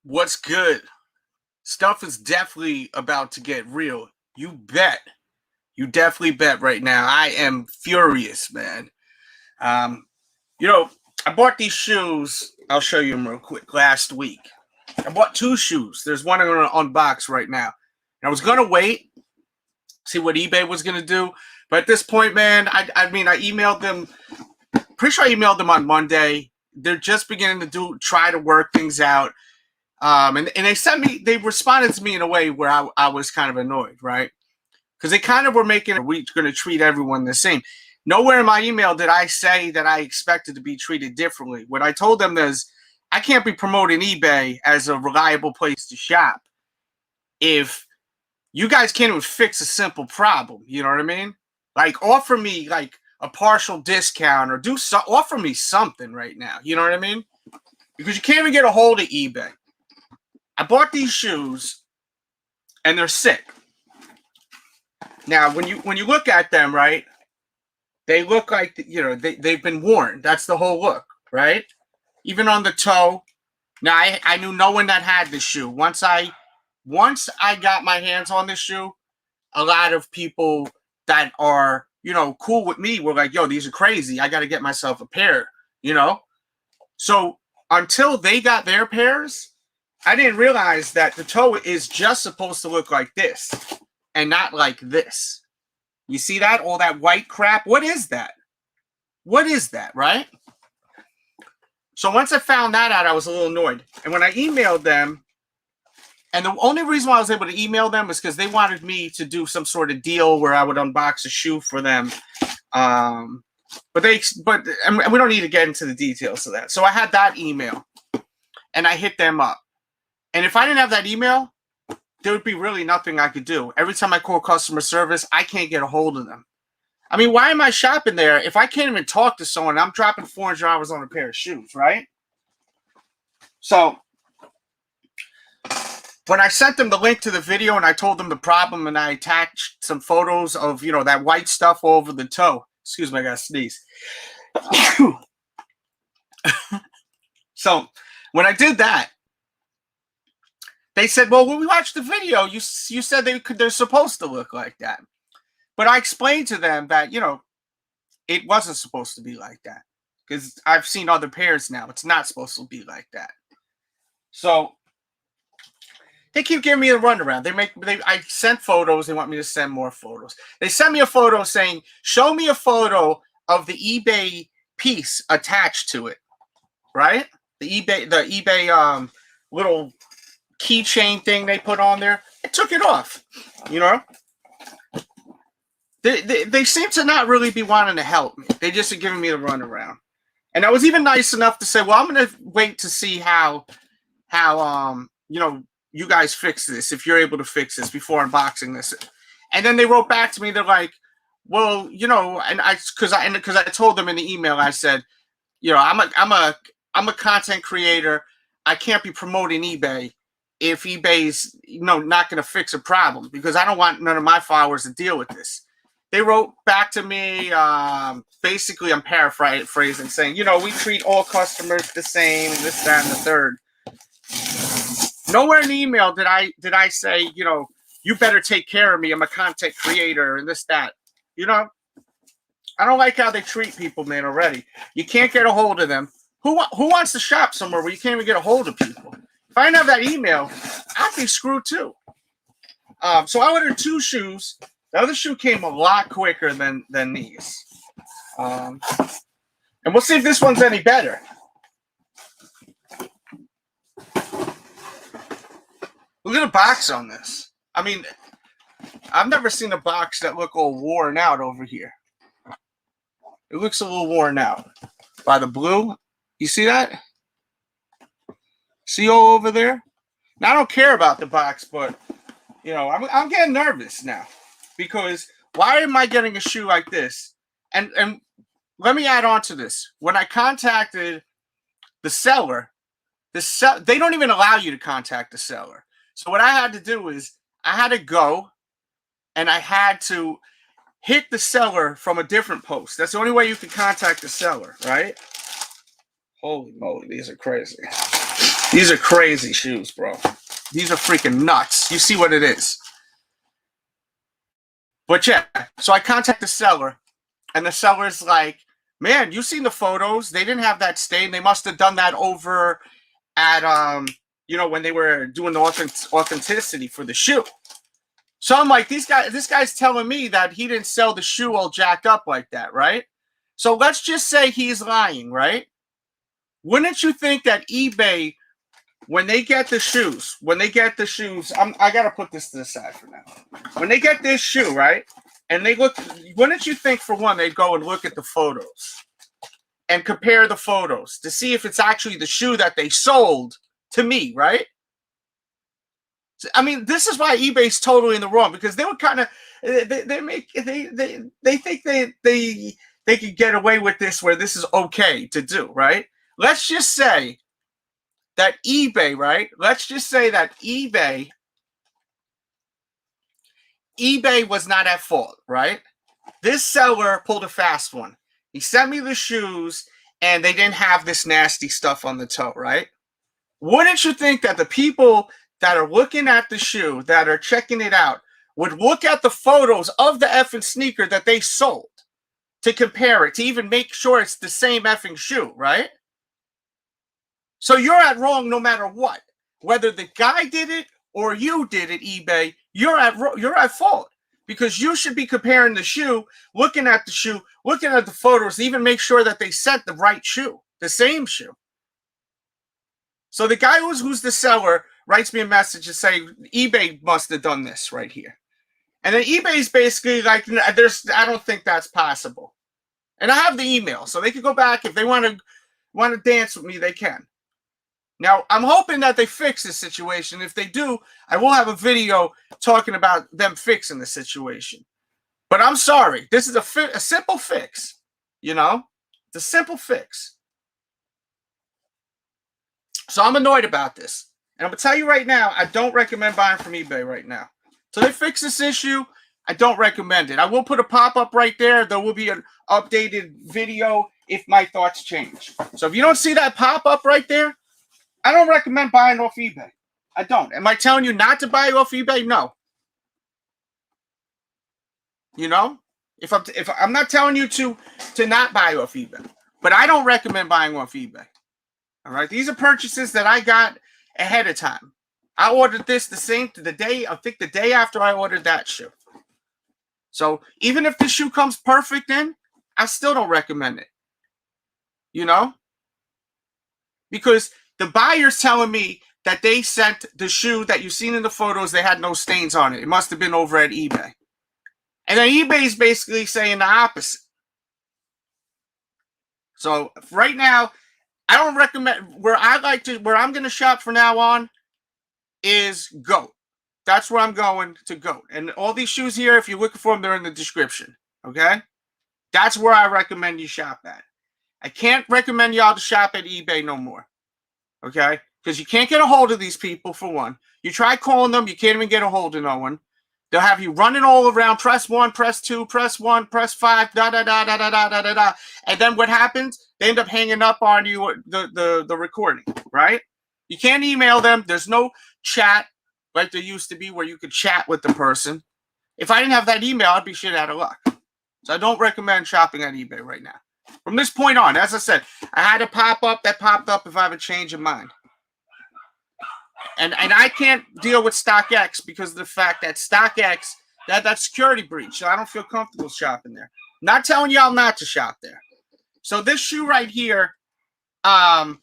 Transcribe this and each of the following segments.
What's good? Stuff is definitely about to get real. You bet. You definitely bet right now. I am furious, man. Um, I bought these shoes. I'll show you them real quick. Last week, I bought two shoes. There's one I'm going to unbox right now. And I was going to wait, see what eBay was going to do. But at this point, man, I emailed them. Pretty sure I emailed them on Monday. They're just beginning to try to work things out. And they responded to me in a way where I was kind of annoyed, right? Because they kind of were making, we're going to treat everyone the same. Nowhere in my email did I say that I expected to be treated differently. What I told them is, I can't be promoting eBay as a reliable place to shop if you guys can't even fix a simple problem. You know what I mean? Like, offer me like a partial discount or offer me something right now. You know what I mean? Because you can't even get a hold of eBay. I bought these shoes, and they're sick. Now, when you look at them, right, they look like, they've been worn. That's the whole look, right? Even on the toe. Now, I knew no one that had this shoe. Once I got my hands on this shoe, a lot of people that are, cool with me were like, yo, these are crazy. I got to get myself a pair, So until they got their pairs, I didn't realize that the toe is just supposed to look like this and not like this. You see that? All that white crap? What is that? What is that, right? So once I found that out, I was a little annoyed. And when I emailed them, and the only reason why I was able to email them was because they wanted me to do some sort of deal where I would unbox a shoe for them. But we don't need to get into the details of that. So I had that email, and I hit them up. And if I didn't have that email, there would be really nothing I could do. Every time I call customer service, I can't get a hold of them. I mean, why am I shopping there if I can't even talk to someone? I'm dropping $400 on a pair of shoes, right? So when I sent them the link to the video and I told them the problem and I attached some photos of, that white stuff all over the toe. Excuse me, I got to sneeze. So when I did that, they said, well, when we watched the video, you said they're supposed to look like that. But I explained to them that, it wasn't supposed to be like that. Because I've seen other pairs now. It's not supposed to be like that. So they keep giving me a runaround. I sent photos. They want me to send more photos. They sent me a photo saying, show me a photo of the eBay piece attached to it. Right? The eBay little keychain thing they put on there. I took it off. They seem to not really be wanting to help me. They just are giving me the runaround. And I was even nice enough to say, well, I'm going to wait to see how you guys fix this, if you're able to fix this before unboxing this. And then they wrote back to me. They're like, well, because I told them in the email, I said, I'm a content creator. I can't be promoting eBay if eBay's not going to fix a problem, because I don't want none of my followers to deal with this. They wrote back to me, basically, I'm paraphrasing, saying, we treat all customers the same, this, that, and the third. Nowhere in the email did I say, you better take care of me. I'm a content creator and this, that. I don't like how they treat people, man, already. You can't get a hold of them. Who wants to shop somewhere where you can't even get a hold of people? If I didn't have that email, I'd be screwed too. So I ordered two shoes. The other shoe came a lot quicker than these. And we'll see if this one's any better. Look at the box on this. I mean, I've never seen a box that look all worn out over here. It looks a little worn out. By the blue, you see that? See all over there? Now, I don't care about the box, but, I'm getting nervous now. Because why am I getting a shoe like this? And let me add on to this. When I contacted the seller, they don't even allow you to contact the seller. So what I had to do is I had to go and I had to hit the seller from a different post. That's the only way you can contact the seller, right? Holy moly, these are crazy. These are crazy shoes, bro. These are freaking nuts. You see what it is. But yeah, so I contact the seller, and the seller's like, man, you seen the photos? They didn't have that stain. They must have done that over at, you know, when they were doing the authenticity for the shoe. So I'm like, this guy's telling me that he didn't sell the shoe all jacked up like that, right? So let's just say he's lying, right? Wouldn't you think that eBay, when they get the shoes, I got to put this to the side for now. When they get this shoe, right, and they look, wouldn't you think, for one, they'd go and look at the photos and compare the photos to see if it's actually the shoe that they sold to me, right? I mean, this is why eBay's totally in the wrong, because they were kind of, they think they could get away with this, where this is okay to do, right? Let's just say that eBay, right? Let's just say that eBay was not at fault, right? This seller pulled a fast one. He sent me the shoes, and they didn't have this nasty stuff on the toe, right? Wouldn't you think that the people that are looking at the shoe, that are checking it out, would look at the photos of the effing sneaker that they sold to compare it, to even make sure it's the same effing shoe, right? So you're at wrong no matter what. Whether the guy did it or you did it, eBay, you're at fault, because you should be comparing the shoe, looking at the shoe, looking at the photos, to even make sure that they sent the right shoe, the same shoe. So the guy who's the seller writes me a message and say, eBay must have done this right here. And then eBay's basically like, I don't think that's possible. And I have the email, so they can go back if they want to dance with me, they can. Now, I'm hoping that they fix this situation. If they do, I will have a video talking about them fixing the situation. But I'm sorry. This is a simple fix, you know? It's a simple fix. So I'm annoyed about this. And I'm going to tell you right now, I don't recommend buying from eBay right now. So they fix this issue, I don't recommend it. I will put a pop-up right there. There will be an updated video if my thoughts change. So if you don't see that pop-up right there, I don't recommend buying off eBay. I don't. Am I telling you not to buy off eBay? No. You know? If I'm not telling you to not buy off eBay. But I don't recommend buying off eBay. All right? These are purchases that I got ahead of time. I ordered this the day after I ordered that shoe. So even if the shoe comes perfect in, I still don't recommend it. You know? Because the buyer's telling me that they sent the shoe that you've seen in the photos, they had no stains on it. It must have been over at eBay. And then eBay's basically saying the opposite. So right now, I don't recommend, where I'm going to shop from now on is GOAT. That's where I'm going, to GOAT. And all these shoes here, if you're looking for them, they're in the description. Okay? That's where I recommend you shop at. I can't recommend y'all to shop at eBay no more. Okay? Because you can't get a hold of these people, for one. You try calling them, you can't even get a hold of no one. They'll have you running all around, press 1, press 2, press 1, press 5, da-da-da-da-da-da-da-da. And then what happens? They end up hanging up on you, the recording, right? You can't email them. There's no chat like there used to be where you could chat with the person. If I didn't have that email, I'd be shit out of luck. So I don't recommend shopping at eBay right now. From this point on, as I said, I had a pop-up that popped up if I have a change of mind. And I can't deal with StockX because of the fact that StockX, that security breach. So I don't feel comfortable shopping there. Not telling y'all not to shop there. So this shoe right here, I've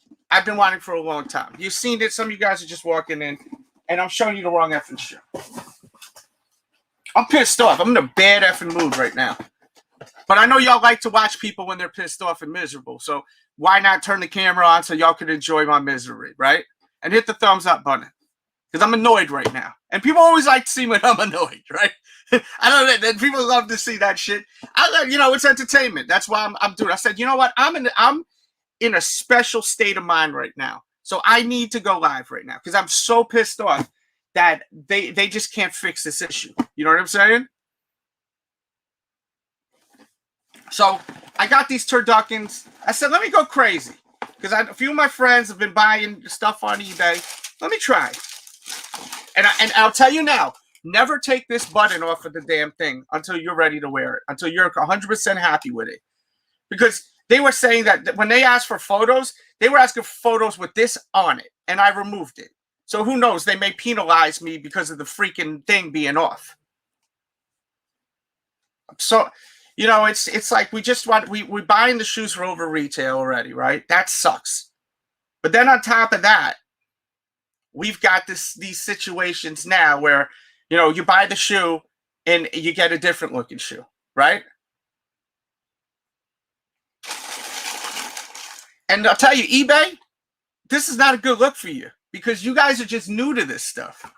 been wanting for a long time. You've seen it. Some of you guys are just walking in, and I'm showing you the wrong effing shoe. I'm pissed off. I'm in a bad effing mood right now. But I know y'all like to watch people when they're pissed off and miserable. So why not turn the camera on so y'all can enjoy my misery, right? And hit the thumbs up button. Because I'm annoyed right now. And people always like to see when I'm annoyed, right? I know that people love to see that shit. It's entertainment. That's why I'm doing it. I said, you know what? I'm in a special state of mind right now. So I need to go live right now. Because I'm so pissed off that they just can't fix this issue. You know what I'm saying? So I got these turduckens. I said, let me go crazy. because a few of my friends have been buying stuff on eBay. Let me try. And I'll tell you now, never take this button off of the damn thing until you're ready to wear it, until you're 100% happy with it. Because they were saying that when they asked for photos, they were asking for photos with this on it, and I removed it. So who knows? They may penalize me because of the freaking thing being off. So, you know, it's like we're buying the shoes for over retail already, right? That sucks. But then on top of that, we've got these situations now where, you know, you buy the shoe and you get a different looking shoe, right? And I'll tell you, eBay, this is not a good look for you because you guys are just new to this stuff.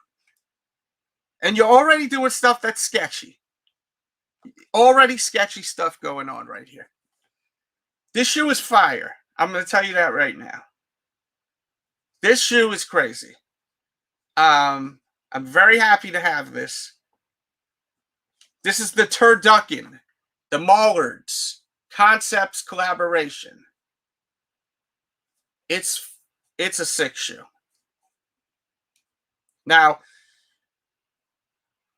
And you're already doing stuff that's sketchy. Already sketchy stuff going on right here. This shoe is fire. I'm going to tell you that right now. This shoe is crazy. I'm very happy to have this. This is the Turducken, the Mallards Concepts collaboration. It's a sick shoe. Now,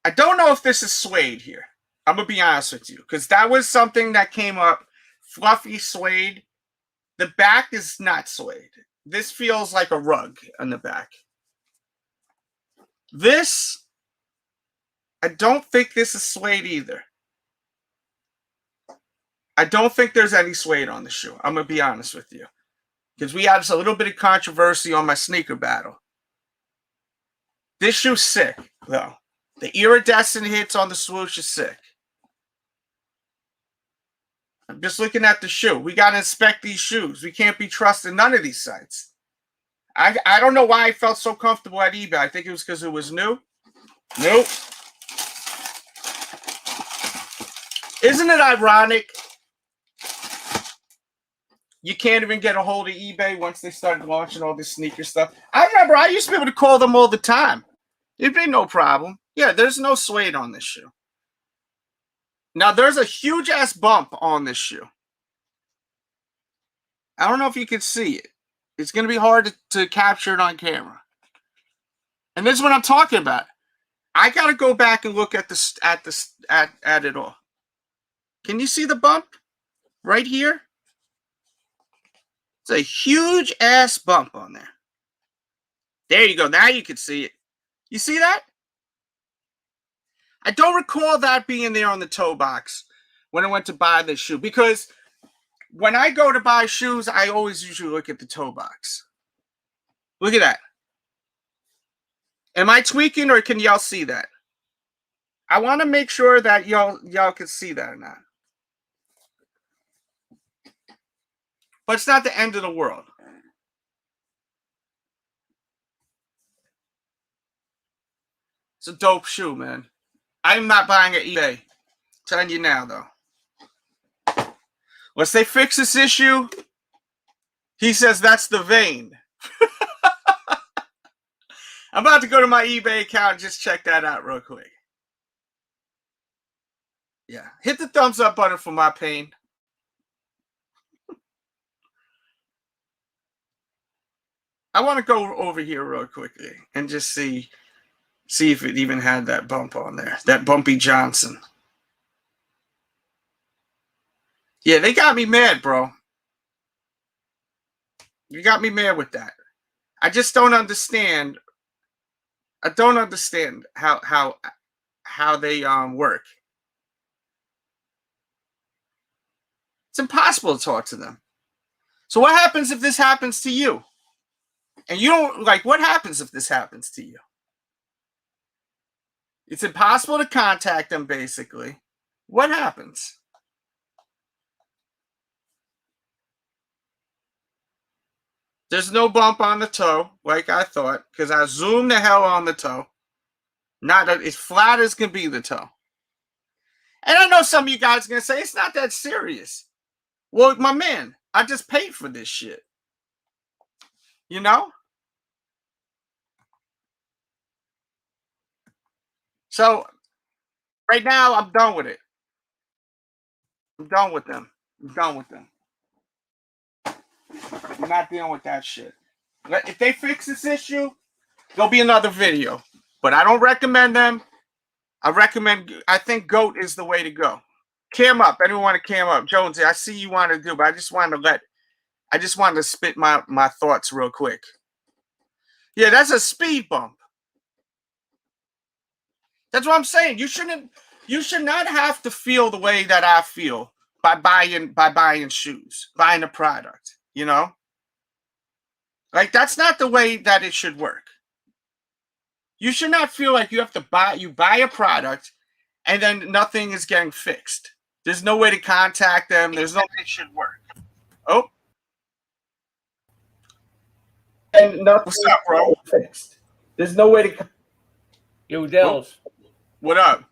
I don't know if this is suede here. I'm going to be honest with you, because that was something that came up. Fluffy suede. The back is not suede. This feels like a rug on the back. This, I don't think this is suede either. I don't think there's any suede on the shoe. I'm going to be honest with you. Because we had a little bit of controversy on my sneaker battle. This shoe's sick, though. The iridescent hits on the swoosh is sick. I'm just looking at the shoe. We got to inspect these shoes. We can't be trusting none of these sites. I don't know why I felt so comfortable at eBay. I think it was because it was new. Nope. Isn't it ironic? You can't even get a hold of eBay once they started launching all this sneaker stuff. I remember I used to be able to call them all the time. It'd be no problem. Yeah, there's no suede on this shoe. Now, there's a huge-ass bump on this shoe. I don't know if you can see it. It's going to be hard to capture it on camera. And this is what I'm talking about. I got to go back and look at it all. Can you see the bump right here? It's a huge-ass bump on there. There you go. Now you can see it. You see that? I don't recall that being there on the toe box when I went to buy this shoe, because when I go to buy shoes, I always usually look at the toe box. Look at that. Am I tweaking, or can y'all see that? I want to make sure that y'all can see that or not. But it's not the end of the world. It's a dope shoe, man. I'm not buying at eBay. I'm telling you now, though. Once they fix this issue, he says that's the vein. I'm about to go to my eBay account and just check that out real quick. Yeah. Hit the thumbs up button for my pain. I want to go over here real quickly and just see if it even had that bump on there. That Bumpy Johnson. Yeah, they got me mad, bro. You got me mad with that. I just don't understand. I don't understand how they work. It's impossible to talk to them. So what happens if this happens to you? And you don't like, what happens if this happens to you? It's impossible to contact them, basically. What happens? There's no bump on the toe, like I thought, because I zoomed the hell on the toe. Not as flat as can be, the toe. And I know some of you guys are going to say, it's not that serious. Well, my man, I just paid for this shit. You know? So, right now, I'm done with it. I'm done with them. I'm done with them. I'm not dealing with that shit. If they fix this issue, there'll be another video. But I don't recommend them. I think GOAT is the way to go. Cam up. Anyone want to cam up? Jonesy, I see you want to do, but I just wanted to spit my thoughts real quick. Yeah, that's a speed bump. That's what I'm saying. You should not have to feel the way that I feel by buying shoes, buying a product, you know? Like, that's not the way that it should work. You should not feel like you have to buy a product and then nothing is getting fixed. There's no way to contact them. There's no way it should work. Oh. And nothing. What's up, bro? Fixed. There's no way to. Yo, Delz. What up?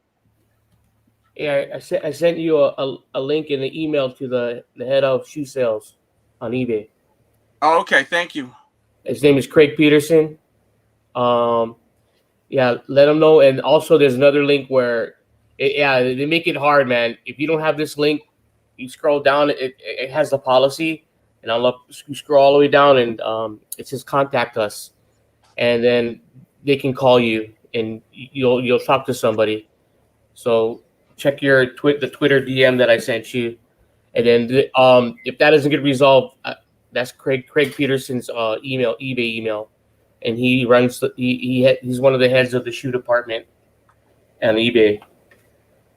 Yeah, I sent you a link in the email to the head of shoe sales on eBay. Oh, okay. Thank you. His name is Craig Peterson. Yeah, let them know. And also, there's another link where, they make it hard, man. If you don't have this link, you scroll down. It has the policy, and you scroll all the way down, and it says contact us, and then they can call you, and you'll talk to somebody. So check the Twitter DM that I sent you, and then if that doesn't get resolved, that's Craig Peterson's eBay email. And he runs. He's one of the heads of the shoe department on eBay.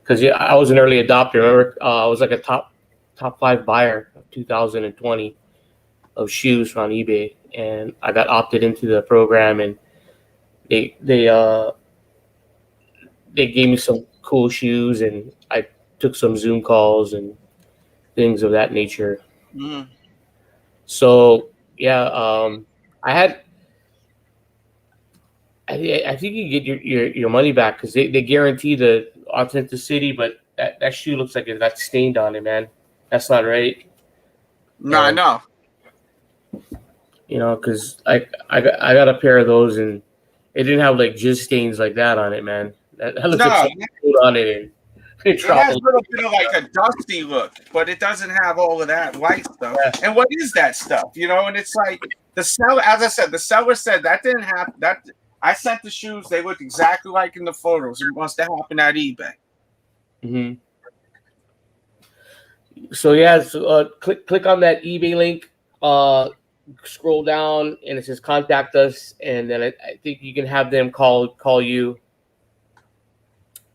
Because I was an early adopter. Remember, I was like a top 5 buyer of 2020 of shoes on eBay, and I got opted into the program. And they gave me some cool shoes, and I took some Zoom calls and things of that nature. Mm. So yeah, I think you get your money back because they guarantee the authenticity, but that shoe looks like it got stained on it, man. That's not right. No, I know. You know, because I got a pair of those, and it didn't have like jizz stains like that on it, man. That looks like something on it. It has a little bit of like a dusty look, but it doesn't have all of that white stuff. Yeah. And what is that stuff? You know, and it's like the seller, as I said, the seller said that didn't happen. That I sent the shoes; they looked exactly like in the photos. It must have happened at eBay. Mm-hmm. So yeah, click on that eBay link. Scroll down, and it says contact us, and then I think you can have them call you,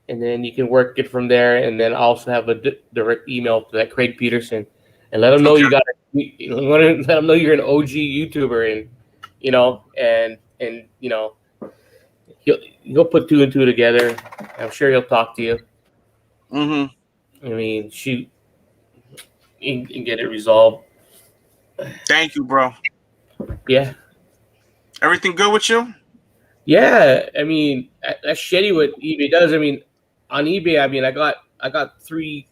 and then you can work it from there. And then also have a direct email to that Craig Peterson, and let them know you let them know you're an OG YouTuber, and you know, and you know, he'll put 2 and 2 together. I'm sure he'll talk to you. Mm-hmm. I mean, shoot, you can get it resolved. Thank you, bro. Yeah. Everything good with you? Yeah. I mean, that's shitty what eBay does. I mean, on eBay, I mean, I got 3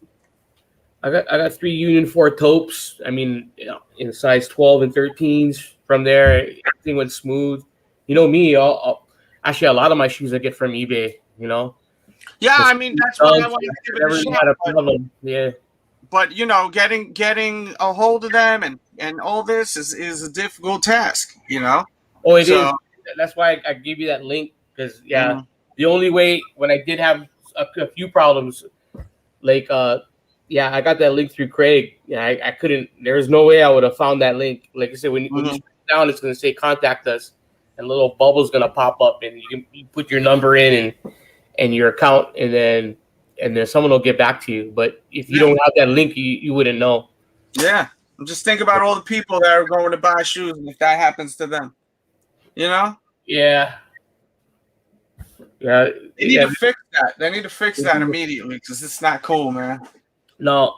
Union 4 taupes. I mean, you know, in size 12 and 13s. From there, everything went smooth. You know me, actually a lot of my shoes I get from eBay, you know. Yeah, I mean, that's why I wanted to give it a shot. Had a problem. Yeah. But you know, getting a hold of them and all this is a difficult task, you know. Oh, it is. That's why I gave you that link, because the only way when I did have a few problems, like I got that link through Craig. Yeah, I couldn't. There's no way I would have found that link. Like I said, when you scroll down, it's going to say contact us, and a little bubble's going to pop up, and you put your number in and your account, and then someone will get back to you. But if you don't have that link, you wouldn't know. Yeah. Just think about all the people that are going to buy shoes, and if that happens to them, you know? Yeah. Yeah. They need to fix that. They need to fix that immediately, because it's not cool, man. No,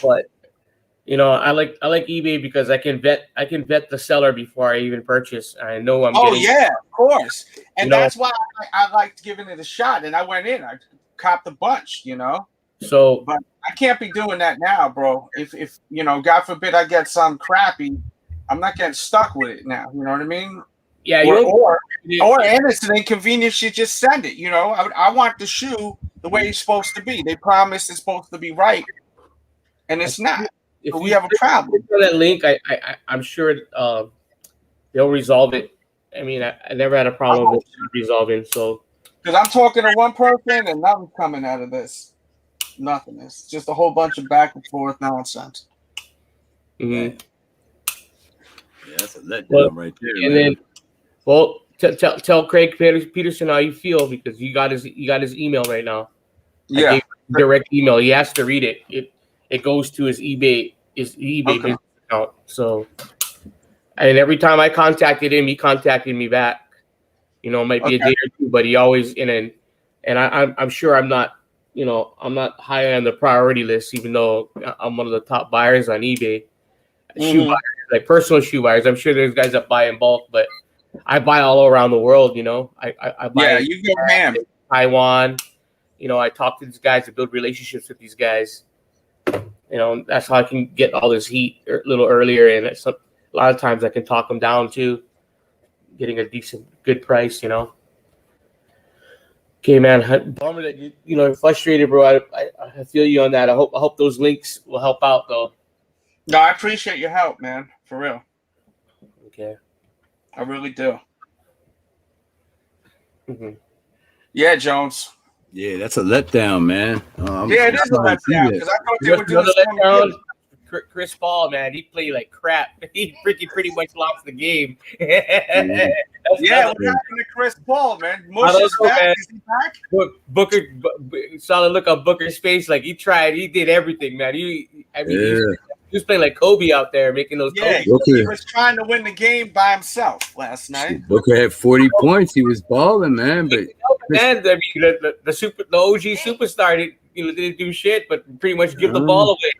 but you know, I like eBay because I can vet the seller before I even purchase. I know I'm. Oh yeah, of course, and that's why I liked giving it a shot. And I went in, I copped a bunch, you know. So, but I can't be doing that now, bro. If you know, God forbid, I get some crappy, I'm not getting stuck with it now. You know what I mean? Yeah. Or and it's an inconvenience. You just send it. You know, I want the shoe the way it's supposed to be. They promise it's supposed to be right, and it's not. if we you have a problem. click on that link, I'm sure they'll resolve it. I mean, I never had a problem with resolving. So, because I'm talking to one person and nothing's coming out of this. Nothing. It's just a whole bunch of back and forth nonsense. mm-hmm. Yeah, that's a letdown right there. And man. then, tell Craig Peterson how you feel, because you got his email right now. Yeah, I gave him direct email. He has to read it. It goes to his eBay business account. So, and every time I contacted him, he contacted me back. You know, it might be a day or two, but he always and I'm sure I'm not high on the priority list, even though I'm one of the top buyers on eBay. Shoe buyers, like personal shoe buyers. I'm sure there's guys that buy in bulk, but I buy all around the world. You know, I buy. Yeah, you go ham. Taiwan. You know, I talk to these guys to build relationships with these guys. You know, that's how I can get all this heat a little earlier, and a lot of times I can talk them down too, getting a good price. You know. Okay, man. Bummer that you're frustrated, bro. I feel you on that. I hope those links will help out, though. No, I appreciate your help, man. For real. Okay. I really do. Mm-hmm. Yeah, Jones. Yeah, that's a letdown, man. Yeah, it is a letdown because I thought they were doing letdown. Chris Paul, man, he played like crap. He pretty much lost the game. Yeah, what happened to Chris Paul, man? Mush is back. Man. Is he back? Booker saw the look on Booker's face, like he tried. He did everything, man. He was playing like Kobe out there, making those. Yeah, he was trying to win the game by himself last night. Booker had 40 points. He was balling, man. But man, I mean, the OG superstar, didn't do shit, but pretty much give the ball away.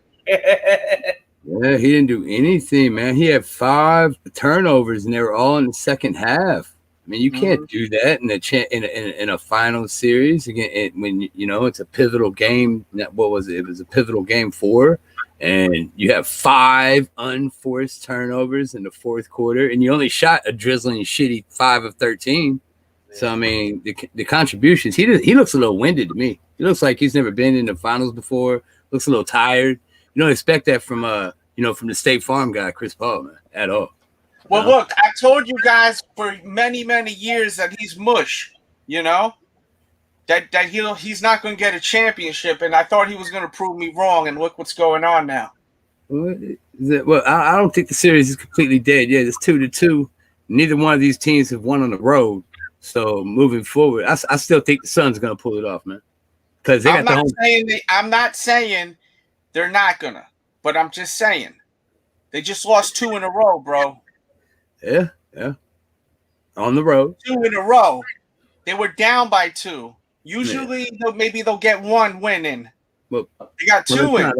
Yeah, he didn't do anything, man. He had 5 turnovers, and they were all in the second half. I mean, you can't do that in a final series again when it's a pivotal game. What was it? It was a pivotal game 4, and you have 5 unforced turnovers in the fourth quarter, and you only shot a drizzling shitty 5 of 13. So I mean, the contributions. He looks a little winded to me. He looks like he's never been in the finals before. Looks a little tired. You don't expect that from from the State Farm guy, Chris Paul, man, at all. Well, look, I told you guys for many, many years that he's mush, that he's not going to get a championship, and I thought he was going to prove me wrong, and look what's going on now. Well, I don't think the series is completely dead. Yeah, it's 2-2. Neither one of these teams have won on the road. So moving forward, I still think the Suns are going to pull it off, man. Because they got I'm not saying they're not gonna, but I'm just saying they just lost 2 in a row, bro. Yeah. On the road. 2 in a row. They were down by 2. Usually, maybe they'll get 1 win in. Well, they got 2 in.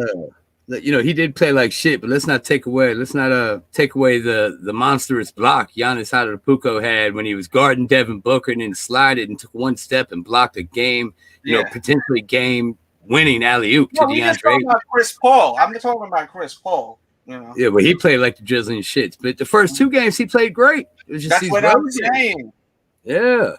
He did play like shit, but let's not take away the monstrous block Giannis Antetokounmpo had when he was guarding Devin Booker and then slided and took 1 step and blocked a game, potentially game-winning alley-oop to DeAndre. Talking about Chris Paul. I'm talking about Chris Paul. Yeah, but he played like the drizzling shits. But the first 2 games he played great. That's what I'm saying. Yeah.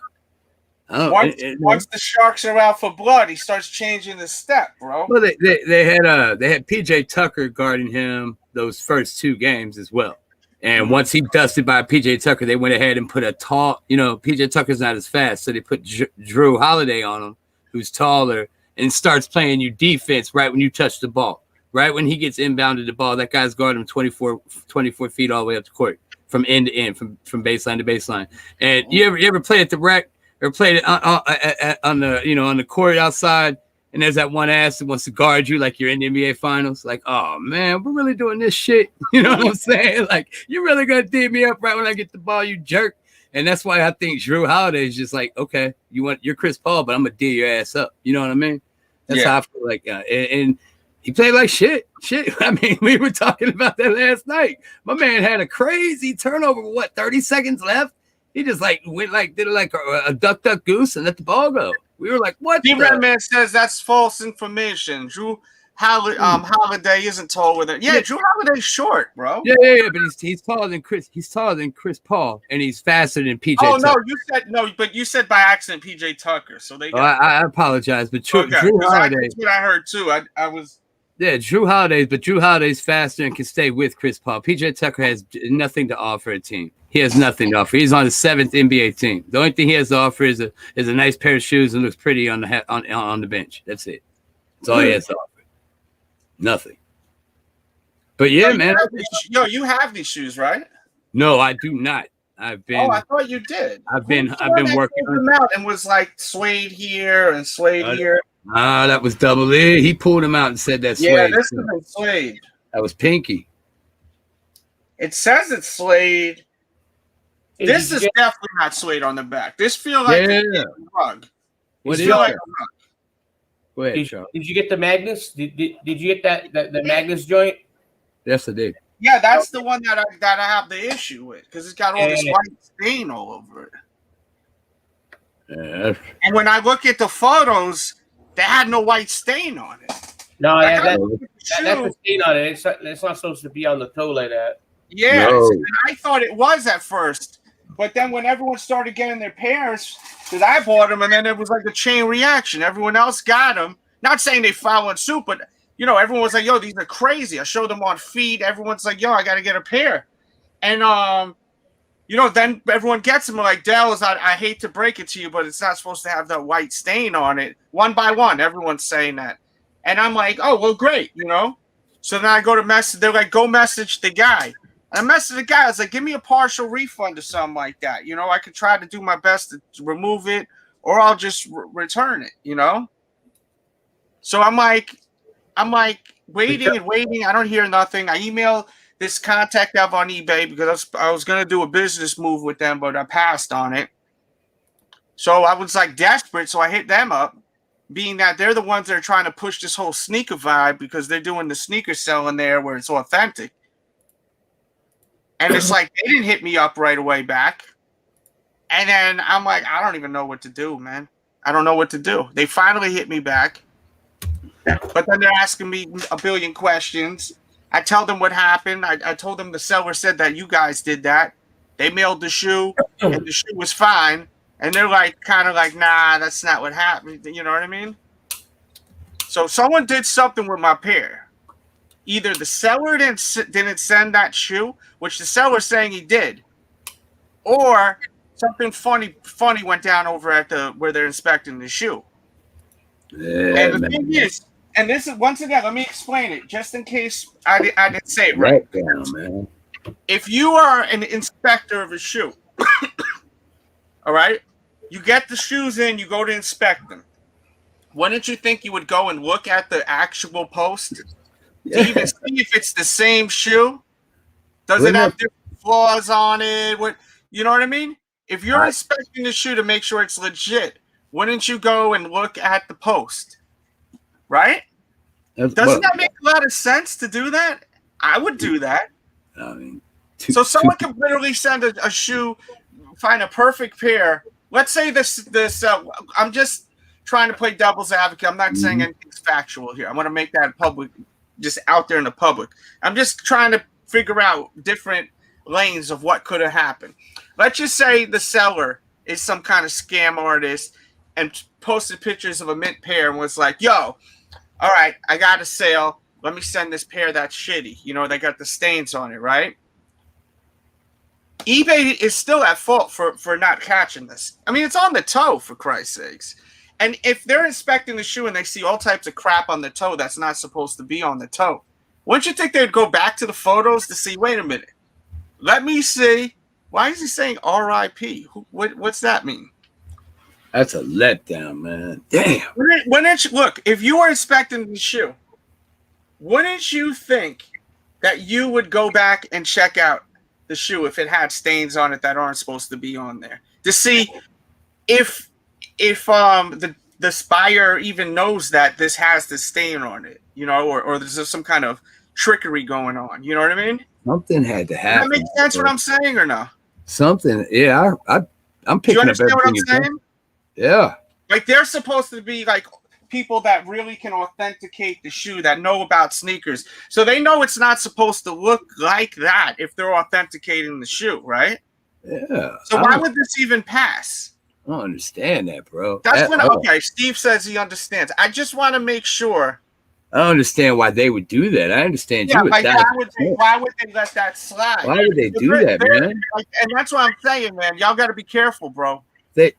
Once the Sharks are out for blood, he starts changing the step, bro. Well, they had PJ Tucker guarding him those first 2 games as well. And once he dusted by PJ Tucker, they went ahead and put a tall, PJ Tucker's not as fast, so they put Drew Holiday on him, who's taller, and starts playing you defense right when you touch the ball. Right when he gets inbounded the ball, that guy's guarding him 24 feet all the way up the court from end to end, from baseline to baseline. And you ever play at the rec or played it on the court outside, and there's that one ass that wants to guard you like you're in the NBA Finals? Like, oh man, we're really doing this shit. You know what I'm saying? Like, you're really gonna D me up right when I get the ball, you jerk. And that's why I think Drew Holiday is just like, okay, you're Chris Paul, but I'm gonna D your ass up. You know what I mean? That's how I feel like. And he played like shit. I mean, we were talking about that last night. My man had a crazy turnover with 30 seconds left. He just did a duck goose and let the ball go. We were like, what? D-Red Man says that's false information. Drew Holiday isn't tall with it. Yeah, Drew Holiday's short, bro. Yeah, but he's taller than Chris. He's taller than Chris Paul, and he's faster than PJ. Oh Tucker. But you said by accident PJ Tucker. So they. I apologize, but Drew Holiday. That's what I heard too. I was Yeah, Drew Holiday's, but Drew Holiday's faster and can stay with Chris Paul. PJ Tucker has nothing to offer a team. He has nothing to offer. He's on the 7th NBA team. The only thing he has to offer is a nice pair of shoes and looks pretty on the bench. That's it. That's all he has to offer. Nothing. But yeah, man. You have these shoes, right? No, I do not. I've been. Oh, I thought you did. I've been working them out and was like suede here and suede here. That was Double E. He pulled him out and said that's suede. Yeah, this is suede. That was Pinky. It says it's suede. This is definitely not suede on the back. This feels like a rug. What is like it? Go ahead, Charles. Did you get the Magnus? Did you get the Magnus joint? Yes, I did. Yeah, that's the one that I have the issue with because it's got all this white stain all over it. Yeah. And when I look at the photos, they had no white stain on it. No, like, that's a stain on it. It's not supposed to be on the toe like that. Yeah, no. I thought it was at first, but then when everyone started getting their pairs, because I bought them, and then it was like a chain reaction. Everyone else got them. Not saying they followed suit, but everyone was like, "Yo, these are crazy." I showed them on feed. Everyone's like, "Yo, I got to get a pair," and then everyone gets them. Like, Delz, I hate to break it to you, but it's not supposed to have that white stain on it. One by one, everyone's saying that, and I'm like, "Oh, well, great," So then I go to message. They're like, "Go message the guy." I messaged the guy. I was like, "Give me a partial refund or something like that. I could try to do my best to remove it, or I'll just return it. So I'm like waiting and waiting. I don't hear nothing. I email this contact I have on eBay because I was gonna do a business move with them, but I passed on it. So I was like desperate. So I hit them up, being that they're the ones that are trying to push this whole sneaker vibe because they're doing the sneaker selling there where it's authentic. And it's like they didn't hit me up right away back. And then I'm like, I don't even know what to do, man. I don't know what to do. They finally hit me back. But then they're asking me a billion questions. I tell them what happened. I told them the seller said that you guys did that. They mailed the shoe, and the shoe was fine. And they're like, kind of like, nah, that's not what happened. You know what I mean? So someone did something with my pair. Either the seller didn't send that shoe, which the seller's saying he did, or something funny went down over at where they're inspecting the shoe. Yeah, and the thing is, and this is once again, let me explain it, just in case I didn't say it right. Down, man. If you are an inspector of a shoe, all right, you get the shoes in, you go to inspect them. Wouldn't you think you would go and look at the actual post? To even see if it's the same shoe? Does it have different flaws on it? You know what I mean? If you're inspecting the shoe to make sure it's legit, wouldn't you go and look at the post? Right? Doesn't that make a lot of sense to do that? I would do that. I mean, so someone could literally send a shoe, find a perfect pair. Let's say this. I'm just trying to play devil's advocate. I'm not saying anything's factual here. I want to make that public. Just out there in the public. I'm just trying to figure out different lanes of what could have happened. Let's just say the seller is some kind of scam artist and posted pictures of a mint pair and was like, yo, all right, I got a sale. Let me send this pair that's shitty. They got the stains on it, right? eBay is still at fault for not catching this. I mean, it's on the toe, for Christ's sakes. And if they're inspecting the shoe and they see all types of crap on the toe that's not supposed to be on the toe, wouldn't you think they'd go back to the photos to see, wait a minute, let me see. Why is he saying RIP? What's that mean? That's a letdown, man. Damn. Look, if you were inspecting the shoe, wouldn't you think that you would go back and check out the shoe if it had stains on it that aren't supposed to be on there to see if the buyer even knows that this has the stain on it, or there's some kind of trickery going on. You know what I mean? Something had to happen. Does that make sense what I'm saying or no? Something, yeah. I'm picking up everything. You understand what I'm saying? Yeah. Like they're supposed to be like people that really can authenticate the shoe, that know about sneakers. So they know it's not supposed to look like that if they're authenticating the shoe, right? Yeah. So why would this even pass? I don't understand that, bro. That's when okay, Steve says he understands. I just want to make sure I don't understand why they would do that. I understand Yeah, you. like why would they let that slide? Why would they do that, man? Like, and that's what I'm saying, man. Y'all got to be careful, bro.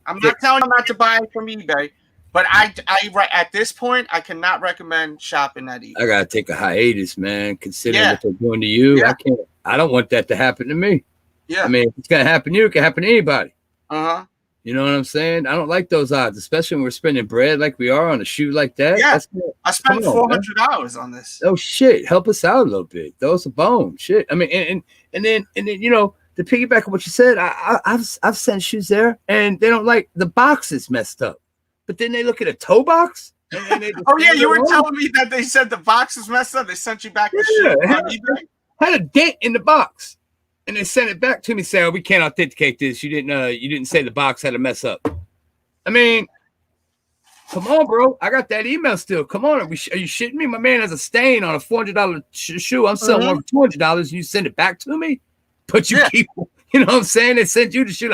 I'm not telling you not to buy it from eBay, but I at this point I cannot recommend shopping at eBay. I gotta take a hiatus, man. Considering what they're doing to you, Yeah. I can't. I don't want that to happen to me. Yeah. I mean, if it's gonna happen to you, it can happen to anybody. Uh-huh. You know what I'm saying? I don't like those odds, especially when we're spending bread like we are on a shoe like that. Yeah, I spent $400 on this. Oh shit, help us out a little bit. Throw us a bone, shit. I mean, and then you know, to piggyback on what you said, I've sent shoes there, and they don't like the box is messed up, but then they look at a toe box. And oh yeah, you were telling me that they said the box is messed up. They sent you back the shoe on eBay. Had a dent in the box. And they sent it back to me saying, oh, we can't authenticate this. You didn't say the box had a mess up. I mean, come on, bro. I got that email still. Come on. Are you shitting me? My man has a stain on a $400 shoe. I'm selling one for $200 and you send it back to me? But you keep, you know what I'm saying? They sent you the shoe.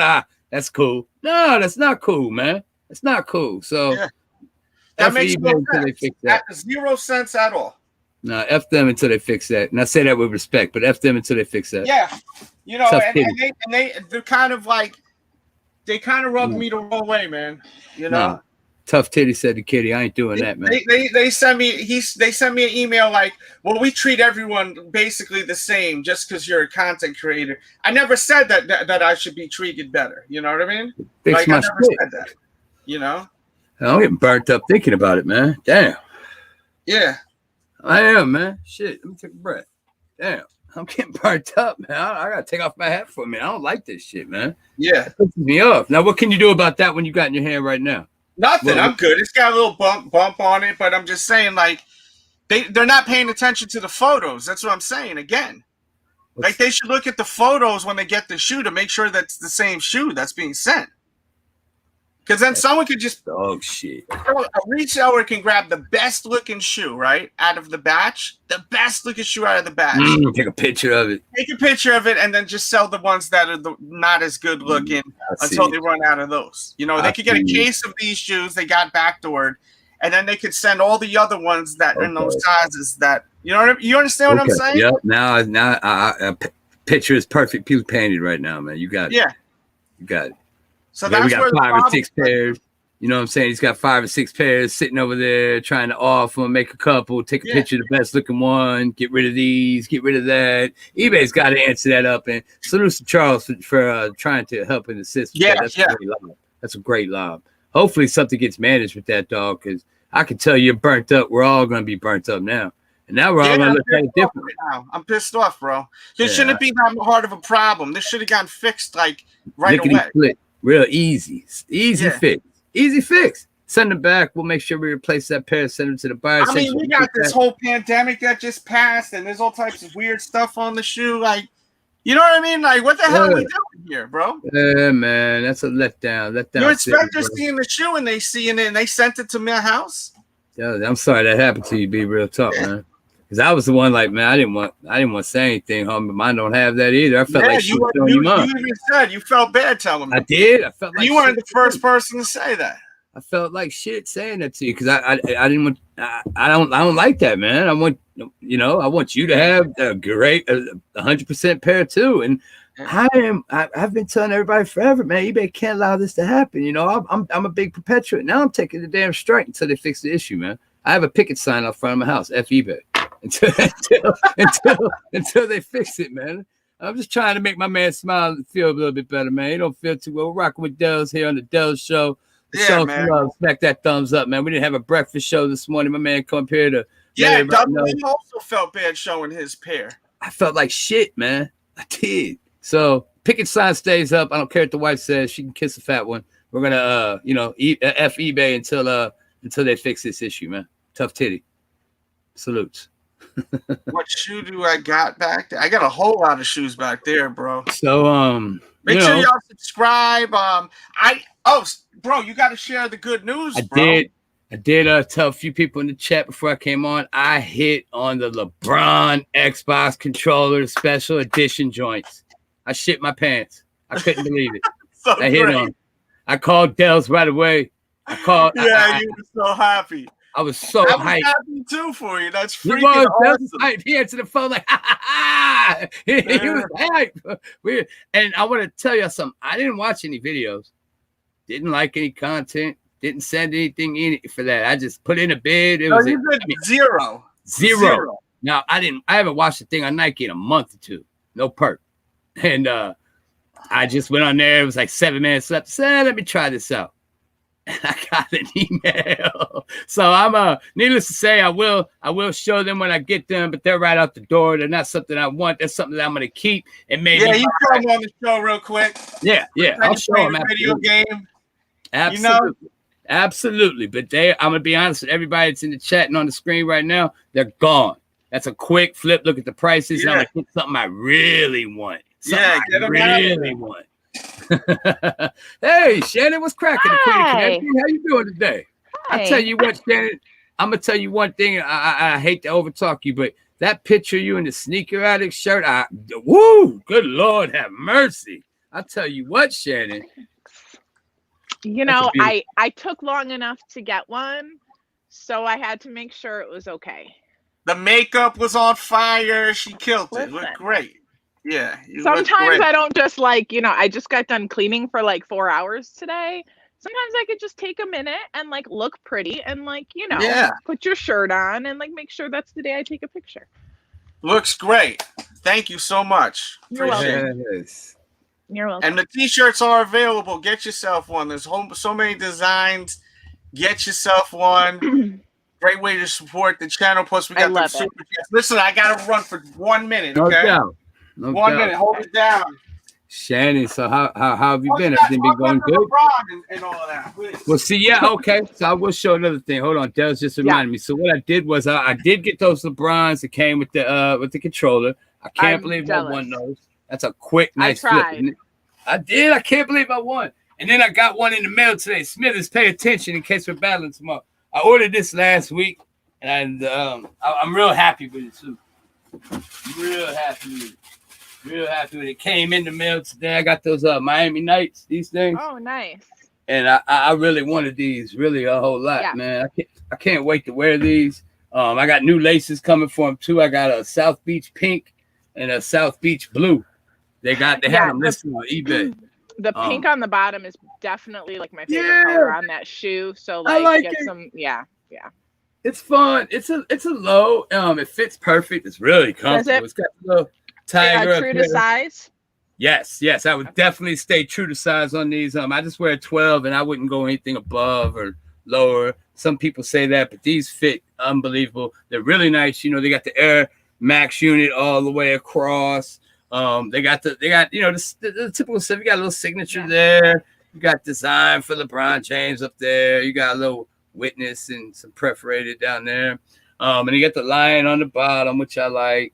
That's cool. No, that's not cool, man. That's not cool. So that makes no sense. That 0 cents at all. No, F them until they fix that. And I say that with respect, but F them until they fix that. Yeah. You know, they're kind of like, they kind of rubbed me the wrong way, man. You know? No. Tough Titty said to Kitty, I ain't doing that, man. They sent me an email like, well, we treat everyone basically the same just because you're a content creator. I never said that I should be treated better. You know what I mean? Fix like my I never said that. You know? I'm getting burnt up thinking about it, man. Damn. Yeah. I am, man. Shit, let me take a breath. Damn, I'm getting burnt up, man. I gotta take off my hat for a minute. I don't like this shit, man. Yeah, it pisses me off. Now, what can you do about that when you got in your hand right now? Nothing. I'm good. It's got a little bump on it, but I'm just saying, like, they're not paying attention to the photos. That's what I'm saying. Again, like they should look at the photos when they get the shoe to make sure that's the same shoe that's being sent. Because then someone could just shit. A reseller can grab the best looking shoe, right, out of the batch. The best looking shoe out of the batch. Take a picture of it. Take a picture of it, and then just sell the ones that are not as good looking until they run out of those. You know, they could get a case of these shoes. They got backdoored, and then they could send all the other ones that in those sizes. That you know, you understand what I'm saying? Yep. Now, picture is perfect. People painted right now, man. You got it. Yeah. You got it. So we got 5 or 6 pairs. You know what I'm saying? He's got 5 or 6 pairs sitting over there trying to offer, make a couple, take a picture of the best looking one, get rid of these, get rid of that. eBay's got to answer that up. And salute to Charles for trying to help and assist. That's a great lob. Hopefully something gets managed with that, dog, because I can tell you're burnt up. We're all going to be burnt up now. And now we're all going to look at it differently. Right now. I'm pissed off, bro. This shouldn't be that hard of a problem. This should have gotten fixed like right away. Split. Real easy fix. Easy fix. Send them back. We'll make sure we replace that pair. Send them to the buyer. I mean, we got this whole pandemic that just passed, and there's all types of weird stuff on the shoe. Like, you know what I mean? Like, what the hell are we doing here, bro? Yeah, man, that's a letdown. Your inspector's seeing the shoe, and they seeing it, and they sent it to my house. Yeah, I'm sorry that happened to you. Be real tough, man. Because I was the one like, man, I didn't want to say anything, homie. Mine don't have that either. I felt like you even said you felt bad telling me. I did. I felt like you weren't the first person to say that. I felt like shit saying that to you because I didn't want. I don't like that, man. I want I want you to have a great 100% pair too. And I've been telling everybody forever, man. eBay can't allow this to happen. You know, I'm a big perpetuate. Now I'm taking the damn strike until they fix the issue, man. I have a picket sign up front of my house. F eBay. Until they fix it, man. I'm just trying to make my man smile and feel a little bit better, man. He don't feel too well. We're rocking with Delz here on the Delz show. Yeah, man. Smack that thumbs up, man. We didn't have a breakfast show this morning. My man come up here to Doug also felt bad showing his pair. I felt like shit, man. I did. So picket sign stays up. I don't care what the wife says. She can kiss a fat one. We're gonna F eBay until they fix this issue, man. Tough titty. Salutes. What shoe do I got back there? I got a whole lot of shoes back there, bro. So make sure y'all subscribe. Bro, you got to share the good news, bro. I did tell a few people in the chat before I came on. I hit on the LeBron Xbox controller special edition joints. I shit my pants. I couldn't believe it. I hit on. I called Delz right away. You were so happy. I was so I was hyped. happy too for you. That's He freaking was awesome. hyped. He answered the phone like, ha ha ha. He was hyped. And I want to tell you something. I didn't watch any videos. Didn't like any content. Didn't send anything in for that. I just put in a bid. It was you did zero. Now I haven't watched the thing on Nike in a month or two. No perk. And I just went on there. It was like 7 minutes left. Said, let me try this out. And I got an email. So I'm needless to say, I will show them when I get them, but they're right out the door. They're not something I want. That's something that I'm gonna keep and maybe. Yeah, you come on the show real quick. Yeah. I'll show them a video game. Absolutely. You know? Absolutely. But I'm gonna be honest with everybody that's in the chat and on the screen right now, they're gone. That's a quick flip. Look at the prices. Yeah. And I'm gonna get something I really want. Get them really want. Hey, Shannon, what's cracking? The Queen of Connecticut. How you doing today? Hi. I tell you what, Shannon, I'm gonna tell you one thing. I hate to overtalk you, but that picture of you in the sneaker addict shirt, good Lord have mercy. I tell you what, Shannon. You know, I took long enough to get one, so I had to make sure it was okay. The makeup was on fire. She killed it. Looked great. Yeah. Sometimes I don't just I just got done cleaning for like 4 hours today. Sometimes I could just take a minute and like look pretty and put your shirt on and like make sure that's the day I take a picture. Looks great. Thank you so much. You're welcome. You're welcome. And the t-shirts are available. Get yourself one. There's so many designs. Get yourself one. Great way to support the channel. Plus, we got the super chats. Listen, I got to run for 1 minute. Okay. No 1 minute. Hold it down. Shannon, so how have you been? Everything been going good? And all of that, please. Well, see, okay. So I will show another thing. Hold on, Delz just reminded me. So what I did was I did get those LeBrons that came with the controller. I can't believe I won those. That's a quick, nice flip. I did. I can't believe I won. And then I got one in the mail today. Smithers, pay attention in case we're battling tomorrow. I ordered this last week, and I'm real happy with it too. Real happy with it. It came in the mail today. I got those Miami Nights, these things. Oh, nice. And I really wanted these, really a whole lot, man. I can't wait to wear these. I got new laces coming for them too. I got a South Beach pink and a South Beach blue. They had them listed on eBay. The pink on the bottom is definitely like my favorite color on that shoe. So like get some, It's fun. It's a low. It fits perfect. It's really comfortable. It's got a little tiger. True to size. Yes. I would definitely stay true to size on these. I just wear a 12, and I wouldn't go anything above or lower. Some people say that, but these fit unbelievable. They're really nice. You know, they got the Air Max unit all the way across. They got the typical stuff. You got a little signature there. You got design for LeBron James up there. You got a little witness and some perforated down there. And you got the lion on the bottom, which I like.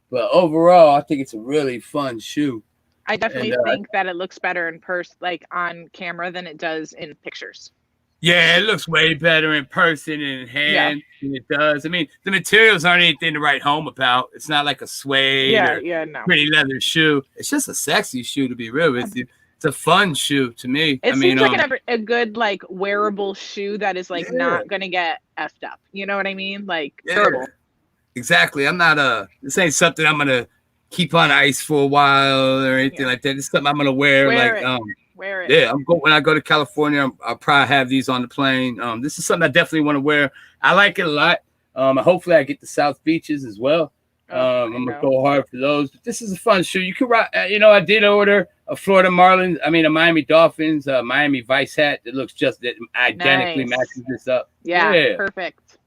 But overall, I think it's a really fun shoe. I definitely think that it looks better in person, like on camera, than it does in pictures. Yeah, it looks way better in person and in hand than it does. I mean, the materials aren't anything to write home about. It's not like a suede or pretty leather shoe. It's just a sexy shoe, to be real with you. It's a fun shoe to me. It seems like a good like wearable shoe that is like not gonna get effed up. You know what I mean? Like durable. Exactly. I'm not this ain't something I'm gonna keep on ice for a while or anything like that. It's something I'm gonna wear wear it. Yeah, when I go to California, I'll probably have these on the plane. This is something I definitely want to wear. I like it a lot. Hopefully I get the South Beaches as well. I'm gonna go hard for those. But this is a fun shoe. You can rock. I did order a Florida Marlins. I mean, a Miami Dolphins, Miami Vice hat that looks just that identically matches this up. Yeah, perfect.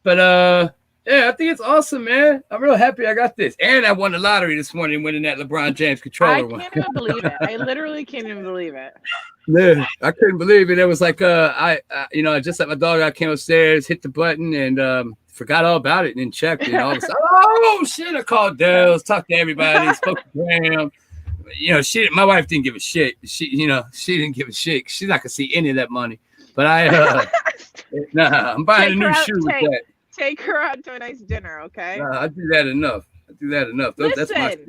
But I think it's awesome, man. I'm real happy I got this, and I won the lottery this morning, winning that LeBron James controller. I can't even believe it. I literally can't even believe it. Yeah, I couldn't believe it. It was like I just let my dog out, came upstairs, hit the button, and forgot all about it, and then checked it. And all of a sudden, oh shit! I called Delz, talked to everybody, spoke to Graham. My wife didn't give a shit. She didn't give a shit. She's not gonna see any of that money. But I'm buying a new shoe with that. Take her out to a nice dinner, okay? I do that enough. That's my shit.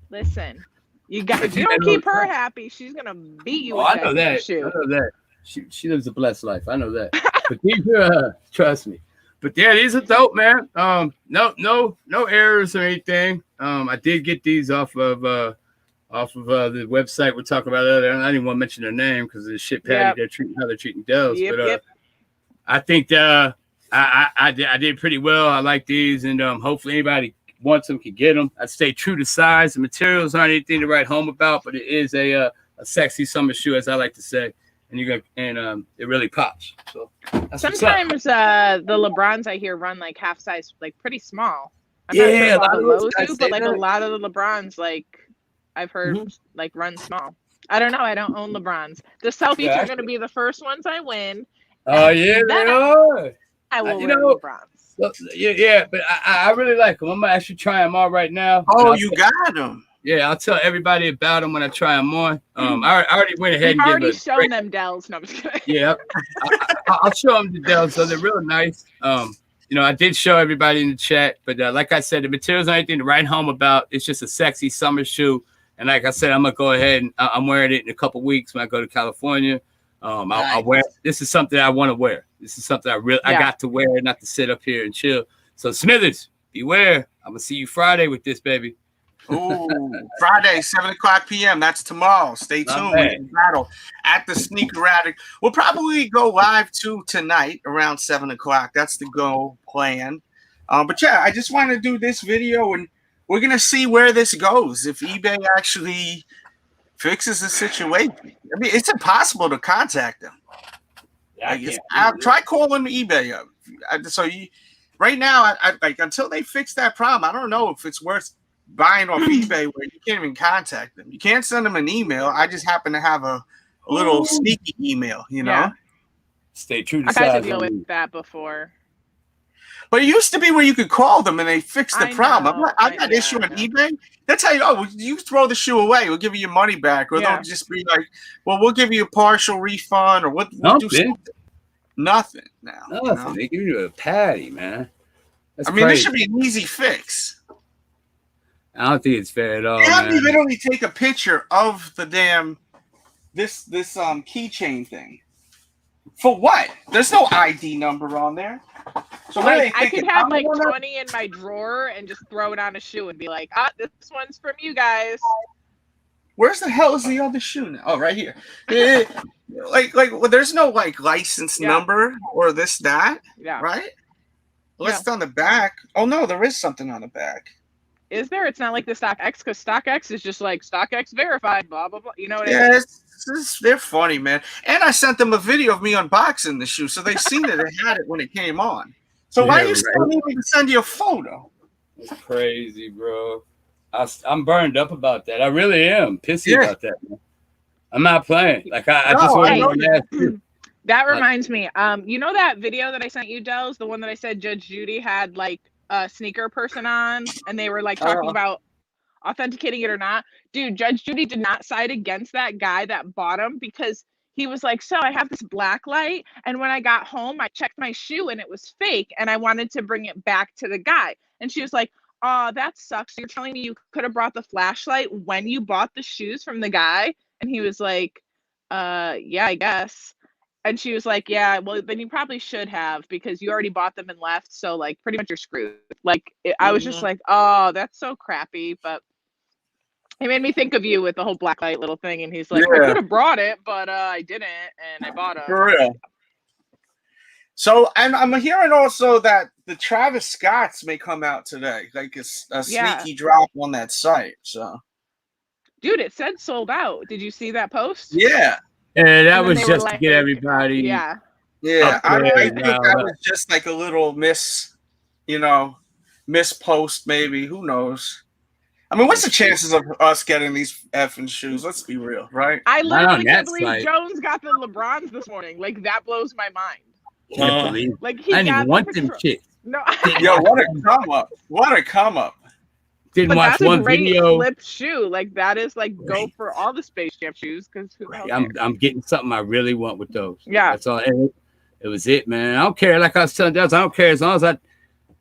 Listen. If you don't keep her happy, she's gonna beat you with I know that. shoe. I know that. She lives a blessed life. I know that. But these are, trust me. But yeah, these are dope, man. No errors or anything. I did get these off of the website we're talking about earlier. I didn't want to mention their name because of the shit patty how they're treating Delz. But I think that I did pretty well. I like these, and hopefully anybody wants them can get them. I'd stay true to size. The materials aren't anything to write home about, but it is a sexy summer shoe, as I like to say. And it really pops. So sometimes the LeBrons I hear run like half size, like pretty small. I'm not sure a lot of those do, but like a lot of the LeBrons, like I've heard, like run small. I don't know. I don't own LeBrons. The selfies are going to be the first ones I win. Oh yeah, they are. I will wear LeBrons. Well, yeah, but I really like them. I'm gonna actually try them all right now. Oh, you got them. Yeah, I'll tell everybody about them when I try them on. I already went ahead and already shown them Delz. No, I'm just kidding. Yeah, I'll show them the Delz. So they're real nice. I did show everybody in the chat, but like I said, the materials aren't anything to write home about. It's just a sexy summer shoe, and like I said, I'm gonna go ahead and I'm wearing it in a couple weeks when I go to California. I'll wear. This is something I want to wear. This is something I got to wear, not to sit up here and chill. So Smithers, beware. I'm gonna see you Friday with this, baby. Ooh, Friday, 7:00 p.m. That's tomorrow. Stay tuned. We can battle at the Sneakerhead. We'll probably go live too tonight around 7:00. That's the goal plan. But yeah, I just want to do this video, and we're gonna see where this goes. If eBay actually fixes the situation, I mean, it's impossible to contact them. Yeah, try calling eBay up. Right now, like until they fix that problem, I don't know if it's worth buying off eBay where you can't even contact them. You can't send them an email. I just happen to have a little sneaky email, you know. Yeah. Stay true to size. I've had to deal with that before. But it used to be where you could call them and they fixed the problem. I'm not issuing eBay. That's how you throw the shoe away. We'll give you your money back. Or they'll just be like, well, we'll give you a partial refund or we'll do something. Nothing now. Nothing. You know? They give you a patty, man. That's crazy. This should be an easy fix. I don't think it's fair at all. They literally take a picture of the damn this keychain thing. For what? There's no ID number on there. So like, I could have like 20 in my drawer and just throw it on a shoe and be like, this one's from you guys. Where's the hell is the other shoe now? Oh, right here. Well, there's no like license number or that. Yeah. Right? Unless it's on the back. Oh no, there is something on the back. Is there? It's not like the StockX, because StockX is just like StockX verified, blah blah blah. You know what I mean? Yeah, they're funny, man. And I sent them a video of me unboxing the shoe, so they've seen it. They had it when it came on. So why are you still needing to send you a photo? It's crazy, bro. I'm burned up about that. I really am pissy about that, man. I'm not playing. Like I just want to. That reminds me. You know that video that I sent you, Delz, the one that I said Judge Judy had like a sneaker person on, and they were like talking about authenticating it or not. Dude, Judge Judy did not side against that guy that bought him, because he was like, so I have this black light, and when I got home, I checked my shoe and it was fake, and I wanted to bring it back to the guy. And she was like, oh, that sucks. You're telling me you could have brought the flashlight when you bought the shoes from the guy? And he was like, yeah, I guess. And she was like, yeah, well, then you probably should have, because you already bought them and left. So, like, pretty much you're screwed. Like, I was just like, oh, that's so crappy. But it made me think of you with the whole blacklight little thing. And he's like, I could have brought it, but I didn't. And I bought it. For real. So, and I'm hearing also that the Travis Scotts may come out today. Like, a sneaky drop on that site. So, dude, it said sold out. Did you see that post? Yeah. And that was just to get everybody. Yeah. I think that was just like a little miss post, maybe. Who knows? I mean, what's the chances of us getting these effing shoes? Let's be real, right? I literally can't believe Jones got the LeBrons this morning. Like, that blows my mind. Can't believe. Like, I didn't even want them shit. No. Yo, what a come up! What a come up! Didn't watch one video. Flip shoe, like that is like go for all the Space Jam shoes, because I'm getting something I really want with those. Yeah, that's all. It was it, man. I don't care. Like I was telling Delz, I don't care as long as I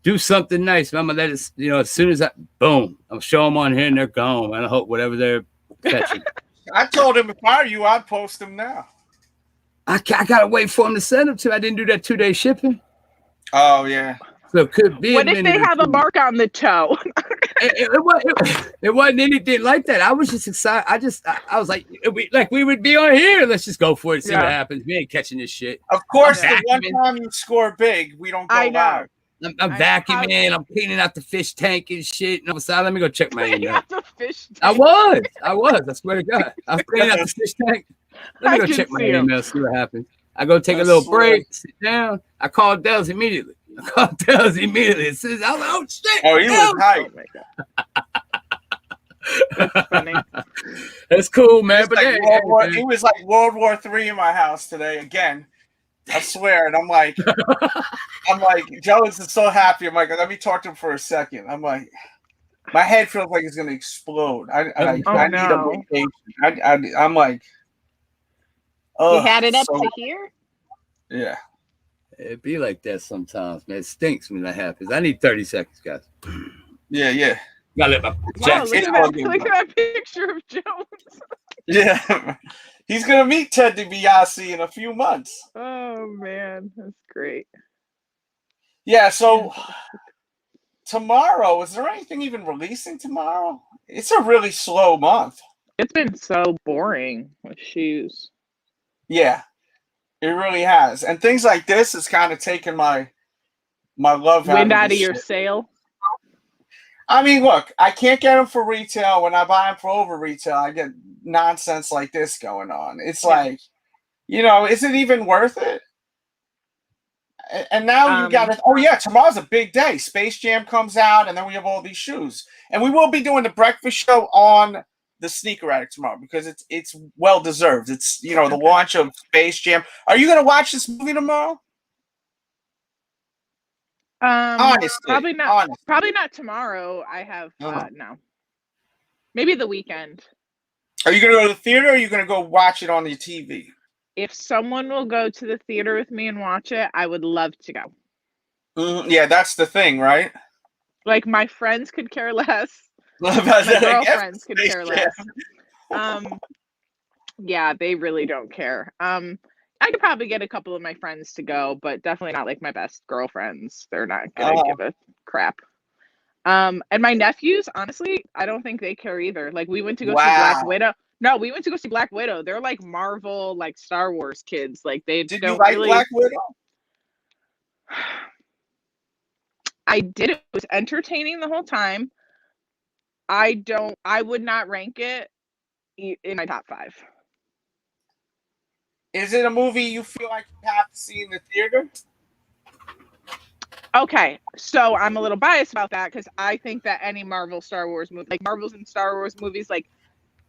do something nice. I'm gonna let it. As soon as boom, I'll show them on here and they're gone. And I hope whatever they're catching. I told him if I were you, I'd post them now. I gotta wait for them to send them to. I didn't do that 2-day shipping. Oh yeah. So it could be. What if they have a mark on the toe? It wasn't anything like that. I was just excited. I was like, we would be on here. Let's just go for it. See what happens. We ain't catching this shit. Of course, the one time you score big, we don't go live. I'm vacuuming. I'm cleaning out the fish tank and shit. And I was like, let me go check my email. The fish tank. I was. I swear to God. I was cleaning out the fish tank. Let me go check my email, see what happens. I go take a little break, sit down. I called Delz immediately. It says, I was like, oh shit. Oh, he was hype. That's funny. That's cool, man. But it was like World War III in my house today again. I swear. And I'm like, Jones is so happy. I'm like, let me talk to him for a second. I'm like, my head feels like it's gonna explode. I need a vacation. I'm like, you had it up to here? Yeah. It'd be like that sometimes, man. It stinks when that happens. I need 30 seconds, guys. Yeah. Gotta let my look at that picture of Jones. Yeah. He's gonna meet Ted DiBiase in a few months. Oh man, that's great. Yeah, so tomorrow, is there anything even releasing tomorrow? It's a really slow month. It's been so boring with shoes. Yeah. It really has. And things like this is kind of taking my love wind out of your sail. I mean, look, I can't get them for retail. When I buy them for over retail, I get nonsense like this going on. It's like, is it even worth it? And now you got it. Oh, yeah, tomorrow's a big day. Space Jam comes out, and then we have all these shoes. And we will be doing the breakfast show on the Sneaker Addict tomorrow because it's well deserved. It's the launch of Space Jam. Are you going to watch this movie tomorrow? Honestly, probably not. Honestly. Probably not tomorrow. I have no. Maybe the weekend. Are you going to go to the theater, or are you going to go watch it on the TV? If someone will go to the theater with me and watch it, I would love to go. Yeah, that's the thing, right? Like my friends could care less. My girlfriends could care less. Yeah, they really don't care. I could probably get a couple of my friends to go, but definitely not like my best girlfriends. They're not gonna give a crap. And my nephews, honestly, I don't think they care either. Like we went to go see Black Widow. No, we went to go see Black Widow. They're like Marvel, like Star Wars kids. Like they did don't you like really... Black Widow? I did. It was entertaining the whole time. I would not rank it in my top 5. Is it a movie you feel like you have to see in the theater? Okay, so I'm a little biased about that because I think that any Marvel Star Wars movie, like Marvels and Star Wars movies, like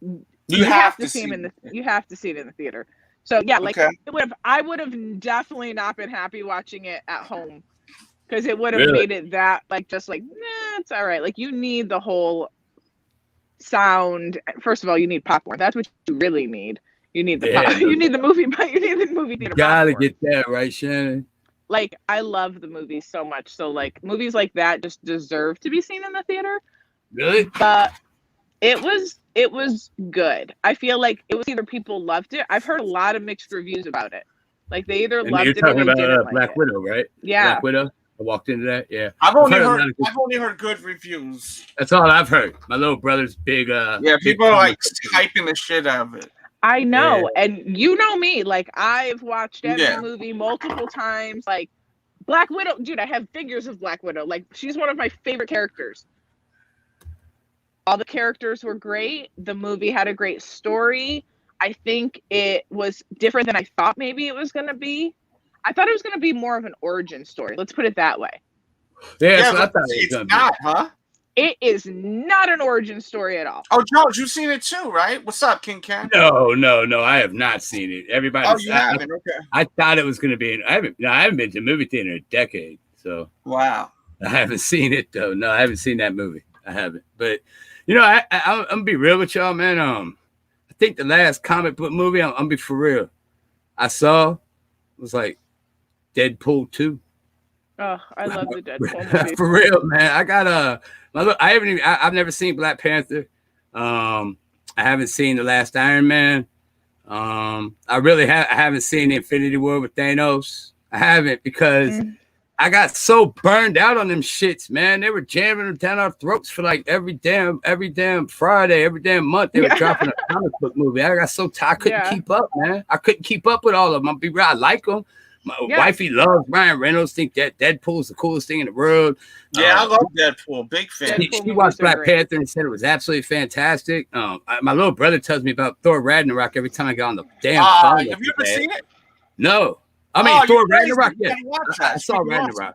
you have to see them you have to see it in the theater. So yeah, like I would have definitely not been happy watching it at home because it would have made it that like just like it's all right. Like you need the whole sound. First of all, you need popcorn. That's what you really need. You need the you need the movie, but you need the movie theater. You gotta get that right, Shannon. Like I love the movies so much, so like movies like that just deserve to be seen in the theater. Really? But it was good. I feel like it was either people loved it. I've heard a lot of mixed reviews about it. Like they either loved it or they didn't like Black it. Widow, right? Yeah, Black Widow. I walked into that. Yeah, I've only heard good reviews. That's all I've heard. My little brother's big. People are like hyping the shit out of it. I know, and you know me. Like I've watched every movie multiple times. Like Black Widow, dude. I have figures of Black Widow. Like she's one of my favorite characters. All the characters were great. The movie had a great story. I think it was different than I thought maybe it was going to be. I thought it was going to be more of an origin story. Let's put it that way. Yeah, that's what I thought it was going to be. Huh? It is not an origin story at all. Oh, George, you've seen it too, right? What's up, King Ken? No, I have not seen it. Everybody. Oh, you haven't? Okay. I thought it was going to be. I haven't been to a movie theater in a decade, so. Wow. I haven't seen it though. No, I haven't seen that movie. I haven't. But I'm gonna be real with y'all, man. I think the last comic book movie I'm gonna be for real. I saw was like Deadpool 2. Oh, I love the Deadpool movie. For real, man. I got I've never seen Black Panther. I haven't seen The Last Iron Man. I really I haven't seen Infinity War with Thanos. I haven't because I got so burned out on them shits, man. They were jamming them down our throats for like every damn Friday, every damn month. They were dropping a comic book movie. I got so tired, I couldn't keep up, man. I couldn't keep up with all of them. I'll be real, I like them. My wifey loves Ryan Reynolds. Think that Deadpool's the coolest thing in the world. Yeah, I love Deadpool. Big fan. She watched Black Panther and said it was absolutely fantastic. My little brother tells me about Thor Ragnarok every time I get on the damn phone. Have you ever seen it? No. I mean, Thor Ragnarok. Yeah, I saw Ragnarok.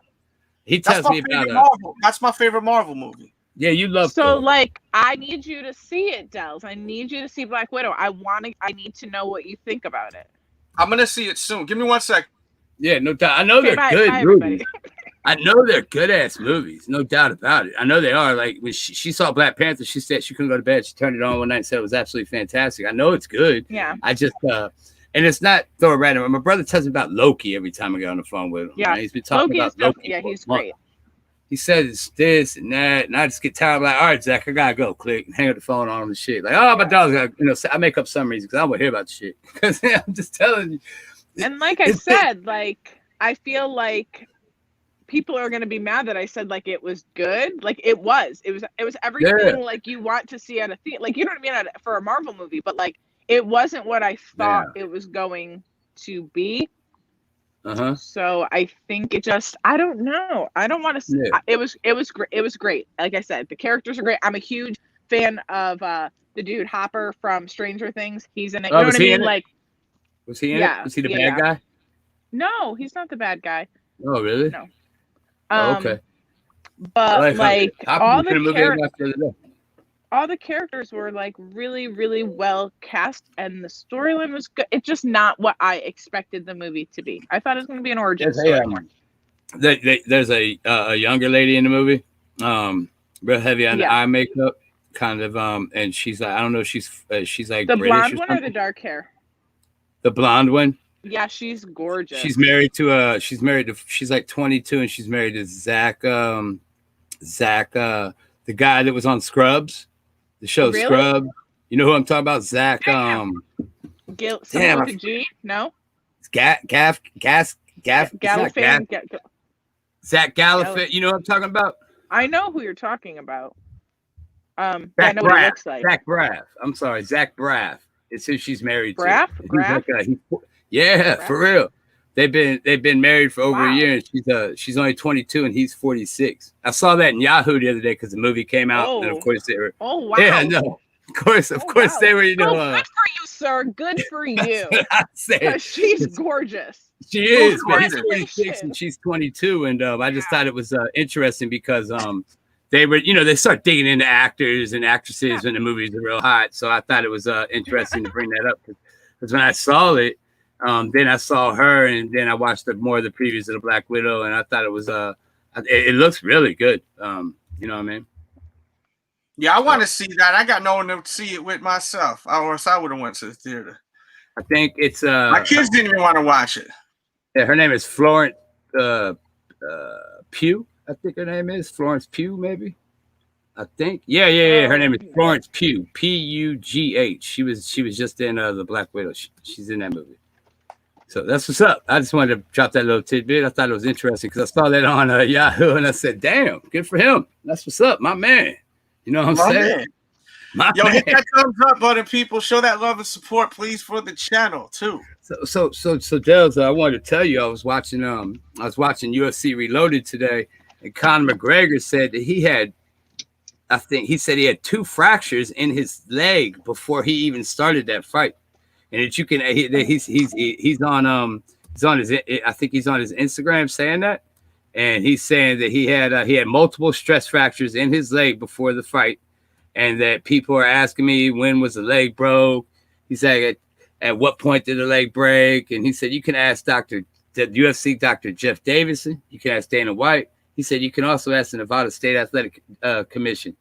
He tells me about Marvel. That's my favorite Marvel movie. Yeah, you love. So, Thor. like, I need you to see it, Delz. I need you to see Black Widow. I need to know what you think about it. I'm gonna see it soon. Give me 1 second. Yeah, no doubt. I know they're good movies. I know they're good ass movies, no doubt about it. I know they are. Like when she saw Black Panther, she said she couldn't go to bed. She turned it on one night and said it was absolutely fantastic. I know it's good. Yeah. I just and it's not Thor Ragnarok. My brother tells me about Loki every time I get on the phone with him. Yeah, man. He's been talking about Loki. Yeah, he's great. He says it's this and that, and I just get tired. I'm like, all right, Zach, I gotta go. Click and hang up the phone on him and shit. Like, oh, my dog's got, I make up some reason because I won't hear about the shit. Because I'm just telling you. And like I said, like I feel like people are gonna be mad that I said like it was good. Like it was everything like you want to see at a theater. Like you know what I mean for a Marvel movie, but like it wasn't what I thought it was going to be. So I think it just I don't know. I don't want to say it was great. It was great. Like I said, the characters are great. I'm a huge fan of the dude Hopper from Stranger Things. He's in it. You know what I mean? Like was he in it? Was he the bad guy? No, he's not the bad guy. Oh, really? No. Okay. But like all the characters were like really, really well cast, and the storyline was good. It's just not what I expected the movie to be. I thought it was going to be an origin story. There's a younger lady in the movie, real heavy on the eye makeup, kind of, and she's like, I don't know, she's like the British blonde one or the dark hair. The blonde one. Yeah, she's gorgeous. She's she's like 22 and she's married to Zach, the guy that was on Scrubs, the show Scrubs. You know who I'm talking about? Zach, Zach Galifianakis. You know what I'm talking about? I know who you're talking about. I know what he looks like. Zach Braff. I'm sorry, Zach Braff. It's who she's married to. Braff? For real. They've been married for over a year, and she's only 22 and he's 46. I saw that in Yahoo the other day because the movie came out, and of course they were. Oh wow! Yeah, no, of course they were. You know, good for you, sir. Good for you. She's gorgeous. She is, but he's 46 and she's 22, and I just thought it was interesting because they start digging into actors and actresses when the movies are real hot. So I thought it was interesting to bring that up because when I saw it, then I saw her, and then I watched more of the previews of the Black Widow, and I thought it was it looks really good. You know what I mean? Yeah, I want to see that. I got no one to see it with myself, or else I would have went to the theater. I think it's my kids didn't even want to watch it. Yeah, her name is Florence Pugh. I think her name is Florence Pugh, maybe. I think. Yeah. Her name is Florence Pugh. Pugh. She was just in the Black Widow. She's in that movie. So that's what's up. I just wanted to drop that little tidbit. I thought it was interesting because I saw that on Yahoo, and I said, "Damn, good for him. That's what's up, my man." You know what I'm saying? Hit that thumbs up button, people. Show that love and support, please, for the channel too. So Delz, I wanted to tell you, I was watching UFC Reloaded today, and Conor McGregor said that he had 2 fractures in his leg before he even started that fight, and that you can he's on his Instagram saying that, and he's saying that he had multiple stress fractures in his leg before the fight, and that people are asking me when was the leg broke. He said at what point did the leg break, and he said you can ask the UFC Dr. Jeff Davison, you can ask Dana White. He said you can also ask the Nevada State Athletic Commission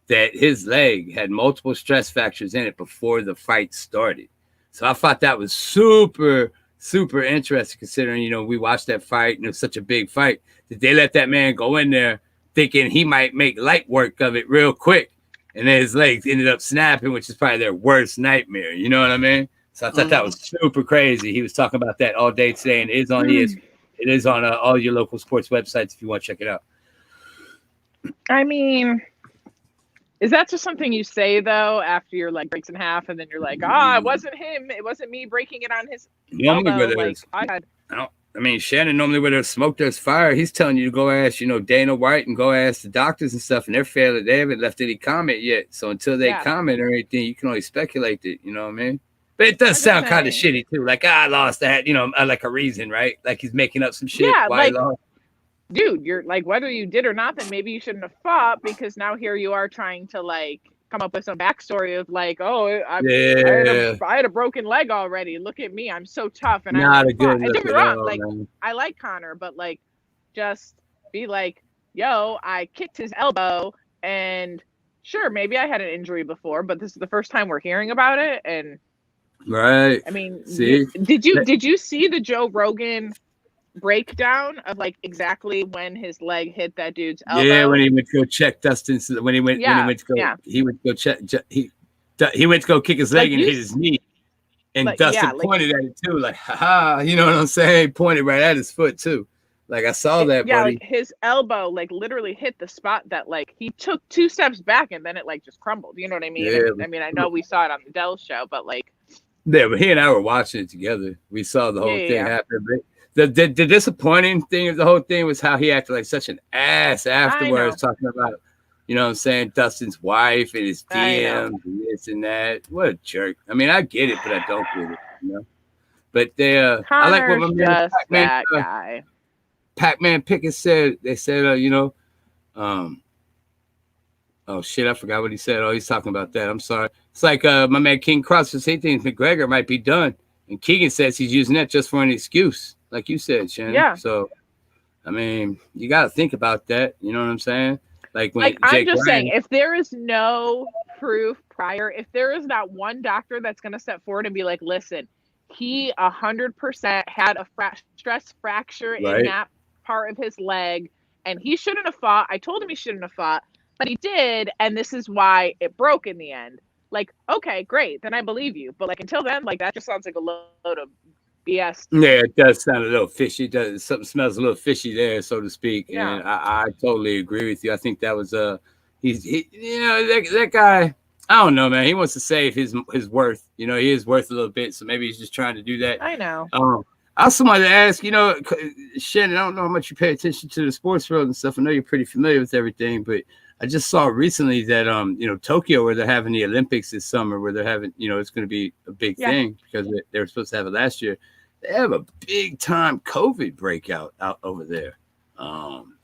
that his leg had multiple stress fractures in it before the fight started. So I thought that was super, super interesting considering, we watched that fight and it was such a big fight that they let that man go in there thinking he might make light work of it real quick. And then his legs ended up snapping, which is probably their worst nightmare. You know what I mean? So I thought that was super crazy. He was talking about that all day today, and it is on it is on all your local sports websites if you want to check it out. I mean, is that just something you say though after your leg breaks in half, and then you're like, it wasn't him, it wasn't me breaking it on his elbow. Like, I mean, Shannon, normally where there's smoke, there's fire. He's telling you to go ask, Dana White and go ask the doctors and stuff, and they haven't left any comment yet. So until they comment or anything, you can only speculate that, you know what I mean? But it does sound kind of shitty too. Like, I lost that, like a reason, right? Like he's making up some shit. Yeah, why he lost. Dude, you're like, whether you did or not, then maybe you shouldn't have fought, because now here you are trying to like come up with some backstory of like, I had a broken leg already. Look at me, I'm so tough, and not a good. Don't get me wrong, like I like Connor, but like, just be like, yo, I kicked his elbow, and sure, maybe I had an injury before, but this is the first time we're hearing about it, and right. I mean, see, did you see the Joe Rogan breakdown of like exactly when his leg hit that dude's elbow? Yeah, when he went to go check Dustin. When he went to go, he went to go check. He went to go kick his leg and hit his knee, and Dustin pointed at it too, like, haha, you know what I'm saying? He pointed right at his foot too. Like I saw that, buddy. Like his elbow like literally hit the spot that like he took 2 steps back and then it like just crumbled. You know what I mean? Yeah, I mean, I know we saw it on the Delz show, but like, yeah, but he and I were watching it together. We saw the whole thing happen. But the disappointing thing of the whole thing was how he acted like such an ass afterwards, talking about, you know what I'm saying, Dustin's wife and his DMs and this and that. What a jerk. I mean, I get it, but I don't get it, But they I like what my man guy. Pac-Man Pickett said. They said, oh shit, I forgot what he said. Oh, he's talking about that. I'm sorry. It's like my man King Cross says he thinks McGregor might be done. And Keegan says he's using that just for an excuse, like you said, Shannon. Yeah. So, I mean, you got to think about that. You know what I'm saying? Like when I'm just saying, if there is no proof prior, if there is not one doctor that's going to step forward and be like, listen, he 100% had a stress fracture in that part of his leg, and he shouldn't have fought. I told him he shouldn't have fought, but he did, and this is why it broke in the end. Like, okay, great, then I believe you. But like until then, like that just sounds like a load of BS. Yeah, it does sound a little fishy. Something smells a little fishy there, so to speak. Yeah. And I totally agree with you. I think that was that guy. I don't know, man. He wants to save his worth. He is worth a little bit, so maybe he's just trying to do that. I know. I also wanted to ask, Shannon, I don't know how much you pay attention to the sports world and stuff. I know you're pretty familiar with everything, but I just saw recently that Tokyo, where they're having the Olympics this summer, where they're having, it's going to be a big thing because they were supposed to have it last year. They have a big time COVID breakout out over there.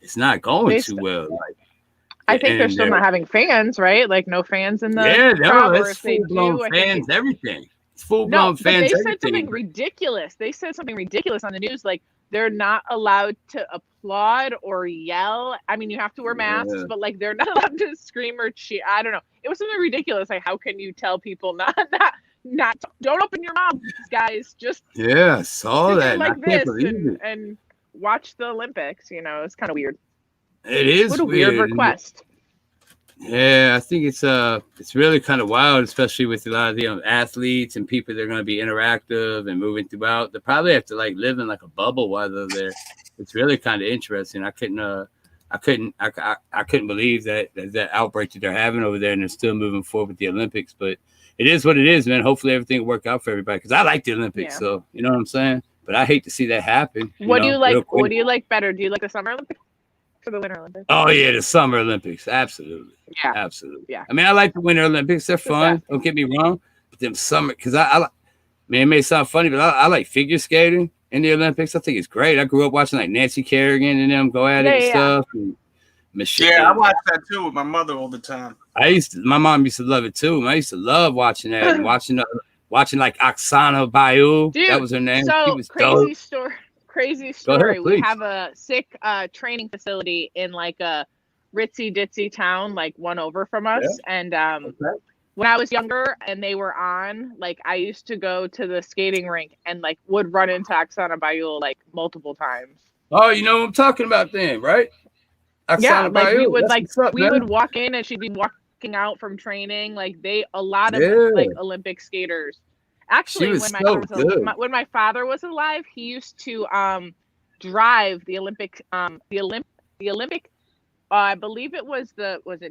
It's not going too well. Like, I think they're still not having fans, right? Like no fans in the it's full blown fans, everything. It's full blown fans. They said something ridiculous. They said something ridiculous on the news, like they're not allowed to applaud or yell. I mean, you have to wear masks, but like they're not allowed to scream or cheer. I don't know. It was something ridiculous. Like, how can you tell people not don't open your mouths, guys? Just I saw that. Like this and watch the Olympics. It's kind of weird. It is. What a weird request. Yeah, I think it's really kind of wild, especially with a lot of the athletes and people that are going to be interactive and moving throughout. They probably have to like live in like a bubble while they're there. It's really kind of interesting. I couldn't believe that outbreak that they're having over there, and they're still moving forward with the Olympics. But it is what it is, man. Hopefully everything will work out for everybody, because I like the Olympics, so you know what I'm saying. But I hate to see that happen. What do you like? What do you like better? Do you like the Summer Olympics or the Winter Olympics? Oh yeah, the Summer Olympics, absolutely. Yeah, absolutely. Yeah. I mean, I like the Winter Olympics. They're fun. Don't get me wrong. But them summer, because I mean, it may sound funny, but I like figure skating in the Olympics. I think it's great. I grew up watching like Nancy Kerrigan and them go at it and stuff. And I watched that too with my mother all the time. My mom used to love it too. I used to love watching that and watching like Oksana Bayou. Dude, that was her name. So she was crazy dope. Crazy story. Ahead, we have a sick training facility in like a ritzy ditzy town, like one over from us. And when I was younger and they were on, like I used to go to the skating rink and like would run into Oksana Bayou like multiple times. Oh, you know what I'm talking about then, right? Oksana Bayou. We would walk in and she'd be walking out from training. Like a lot of like Olympic skaters. Actually, was so good. when my father was alive, he used to drive the Olympic I believe it was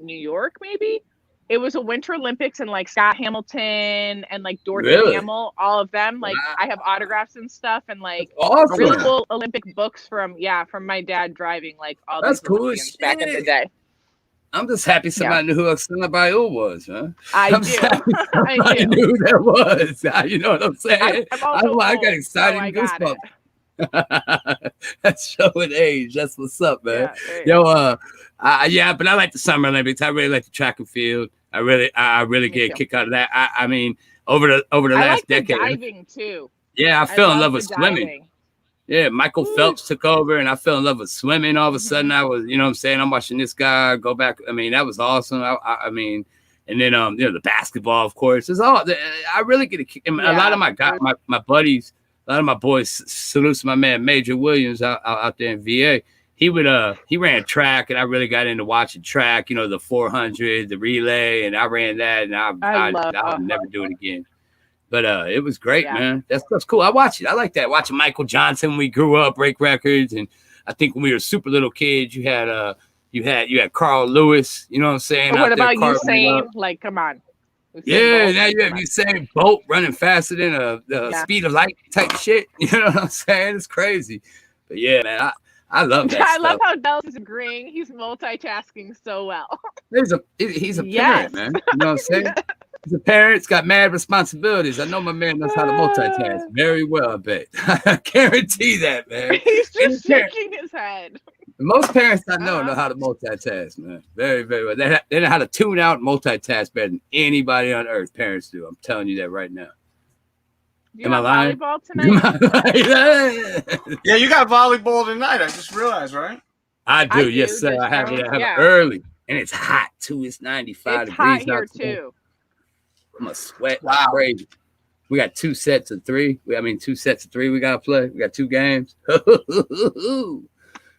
New York, maybe? It was a Winter Olympics, and like Scott Hamilton and like Dorothy Really? Hamill, all of them. Like Wow. I have autographs and stuff, and like Awesome. really cool Olympic books from my dad driving like all That's these cool Olympians as back in the shit. day. I'm just happy somebody knew who Oksana Bayou was, huh? I I'm do. just happy I somebody do. knew who that was. You know what I'm saying? I'm also I got old, excited so I and got it. goosebumps. That's showing age. That's what's up, man. Yeah, Yo, yeah, but I like the Summer Olympics. I really like the track and field. I really get a kick out of that. I mean, over the I last like the decade. diving too. Yeah, I fell in love with diving. swimming. Yeah, Michael Phelps took over, and I fell in love with swimming. All of a sudden, I was, you know what I'm saying? I'm watching this guy go back. I mean, that was awesome. I mean, and then, you know, the basketball, of course. It's all, I really get a kick. A lot of my buddies, a lot of my boys, salute to my man, Major Williams out there in VA. He ran track, and I really got into watching track, you know, the 400, the relay, and I ran that, and I'll never do it again. But it was great, man. That's cool. I watch it. I like that. Watching Michael Johnson when we grew up, break records, and I think when we were super little kids, you had Carl Lewis. You know what I'm saying? But what about Usain? Like, come on. Yeah, now you have Usain Bolt running faster than the speed of light type shit. You know what I'm saying? It's crazy. But yeah, man, I love that. I love how Delz is agreeing. He's multitasking so well. He's a parent, man. You know what I'm saying? He's a parent. He's got mad responsibilities. I know my man knows how to multitask very well, I bet. I guarantee that, man. He's just shaking his head. Most parents I know how to multitask, man. Very, very well. They know how to tune out and multitask better than anybody on earth. Parents do. I'm telling you that right now. Am I lying? Volleyball tonight? Yeah, you got volleyball tonight. I just realized, right? I do. Yes, sir. I have it early, and it's hot too. It's 95 degrees hot here today. too. I'm a sweat. Wow. Crazy. We got 2 sets of 3. We gotta play. We got 2 games.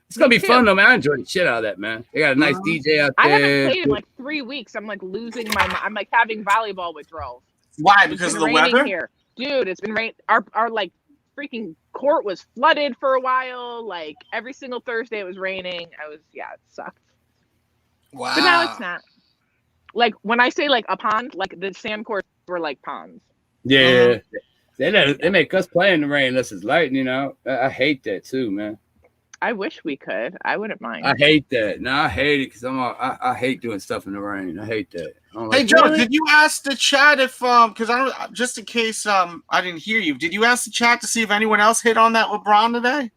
It's gonna be fun though, man. I enjoy the shit out of that, man. They got a nice DJ out there. I haven't played in like 3 weeks. I'm like losing my mind. I'm like having volleyball withdrawals. Why? Because of the weather? Here. Dude, it's been rain. Our like freaking court was flooded for a while. Like every single Thursday it was raining. It sucked. Wow. But now it's not. Like when I say like a pond, like the sand courts were like ponds. Yeah. They make us play in the rain unless it's lightning out. I hate that too, man. I wish we could. I wouldn't mind. I hate that. No, I hate it because I hate doing stuff in the rain. I hate that. Hey Joe, did you ask the chat if because I don't, just in case I didn't hear you, did you ask the chat to see if anyone else hit on that LeBron today?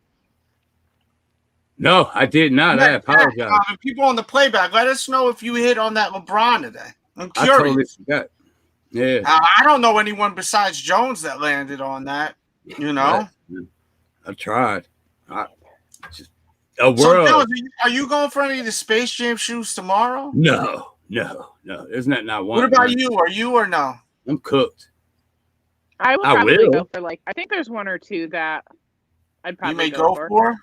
No, I did not. I apologize. People on the playback, let us know if you hit on that LeBron today. I'm curious. I totally forgot. Yeah. I don't know anyone besides Jones that landed on that. You know. I tried. Just a world. So, are you going for any of the Space Jam shoes tomorrow? No. There's not one. What about you? Are you or no? I'm cooked. I would probably go for I think there's 1 or 2 that I'd probably go for.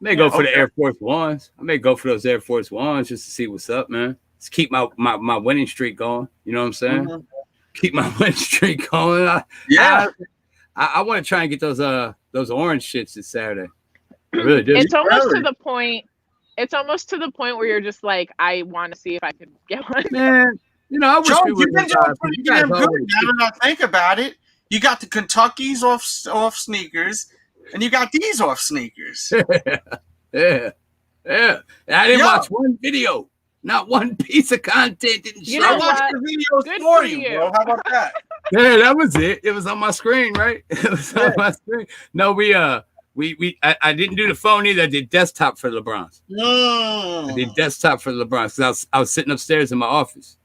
May go for the Air Force Ones. I may go for those Air Force Ones just to see what's up, man. Just keep my winning streak going. You know what I'm saying? Mm-hmm. Keep my winning streak going. I want to try and get those orange shits this Saturday. I really do. It's almost to the point. It's almost to the point where you're just like, I want to see if I could get one. Man, you know, I wish Joe, you've been doing pretty damn good. Now that I think about it, you got the Kentuckys off sneakers. And you got these off sneakers. Yeah. I didn't watch one video. Not one piece of content didn't show. I watched the videos for you, bro. How about that? Yeah, that was it. It was on my screen, right? It was on my screen. No, I didn't do the phone either. I did desktop for LeBron's. I did desktop for LeBron's because I was sitting upstairs in my office.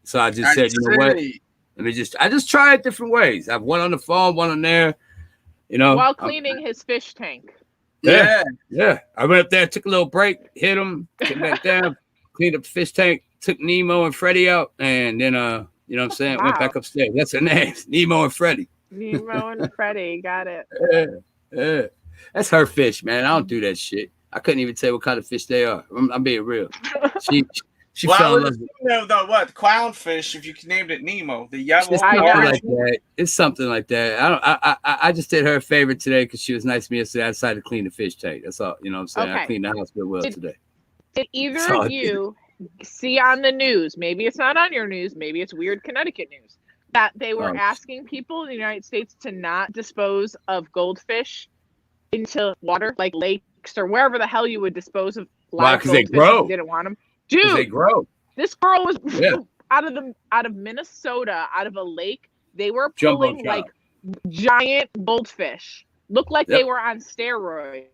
So I just said, you know what? I just try it different ways. I have one on the phone, one on there. You know, while cleaning his fish tank. Yeah. I went up there, took a little break, hit him, came back down, cleaned up the fish tank, took Nemo and Freddie out, and then you know what I'm saying, went back upstairs. That's their names, Nemo and Freddie. Nemo and Freddie, got it. Yeah. That's her fish, man. I don't do that shit. I couldn't even tell what kind of fish they are. I'm being real. She Well, fell I in was love. the what clownfish? If you named it Nemo, the yellow. It's I something know. like that. It's something like that. I just did her a favor today because she was nice to me yesterday. I decided to clean the fish tank. That's all. You know what I'm saying? I Okay. cleaned the house real well Did- today. Did either That's all I of you see on the news? Maybe it's not on your news. Maybe it's weird Connecticut news. That they were Oh. asking people in the United States to not dispose of goldfish into water, like lakes or wherever the hell you would dispose of Why? live 'Cause they goldfish if grow. you didn't want them. 'Cause they Dude, grow. this girl was Yeah. out of Minnesota, out of a lake. They were Jumbo pulling shot. like giant goldfish. Looked like Yep. they were on steroids.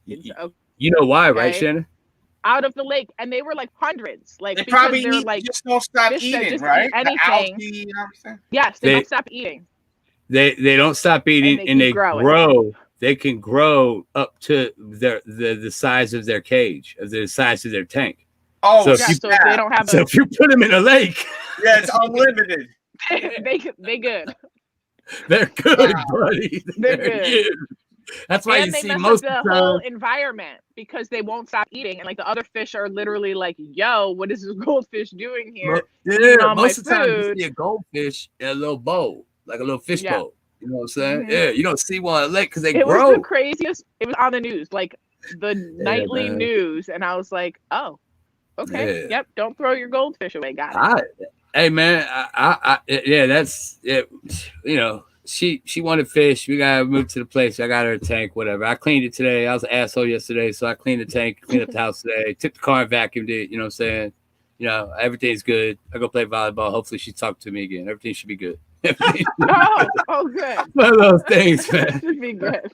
You know why, right, Okay. Shannon? Out of the lake, and they were like hundreds. Like They because probably they're eat, like just don't stop fish that eating, just right? eat The anything. algae and everything. Yes, they don't stop eating. They don't stop eating, And and they they keep growing. grow. They can grow up to the size of their cage, of the size of their tank. Oh, So if Yeah, you- so if they don't have So if you put them in a lake, yeah, it's unlimited. they good. they're good, Wow. buddy. They're good. That's why And you they see mess most up of the the whole time. environment because they won't stop eating, and like the other fish are literally like, "Yo, what is this goldfish doing here?" Yeah, all my most of the time you food. see a goldfish in a little bowl, like a little fish Yeah. bowl. You know what I'm saying? Mhm. Yeah, you don't see one in a lake because they It grow. was the craziest. It was on the news, like the nightly man. news, and I was like, "Oh, okay, Yeah. yep. Don't throw your goldfish away, got it." Hey man, yeah, that's it. You know, she wanted fish. We gotta move to the place. I got her a tank, whatever. I cleaned it today. I was an asshole yesterday, so I cleaned the tank, cleaned up the house today. Took the car and vacuumed it. You know what I'm saying? You know, everything's good. I go play volleyball. Hopefully, she talked to me again. Everything should be good. Oh, good. One of those things, man. Should be good.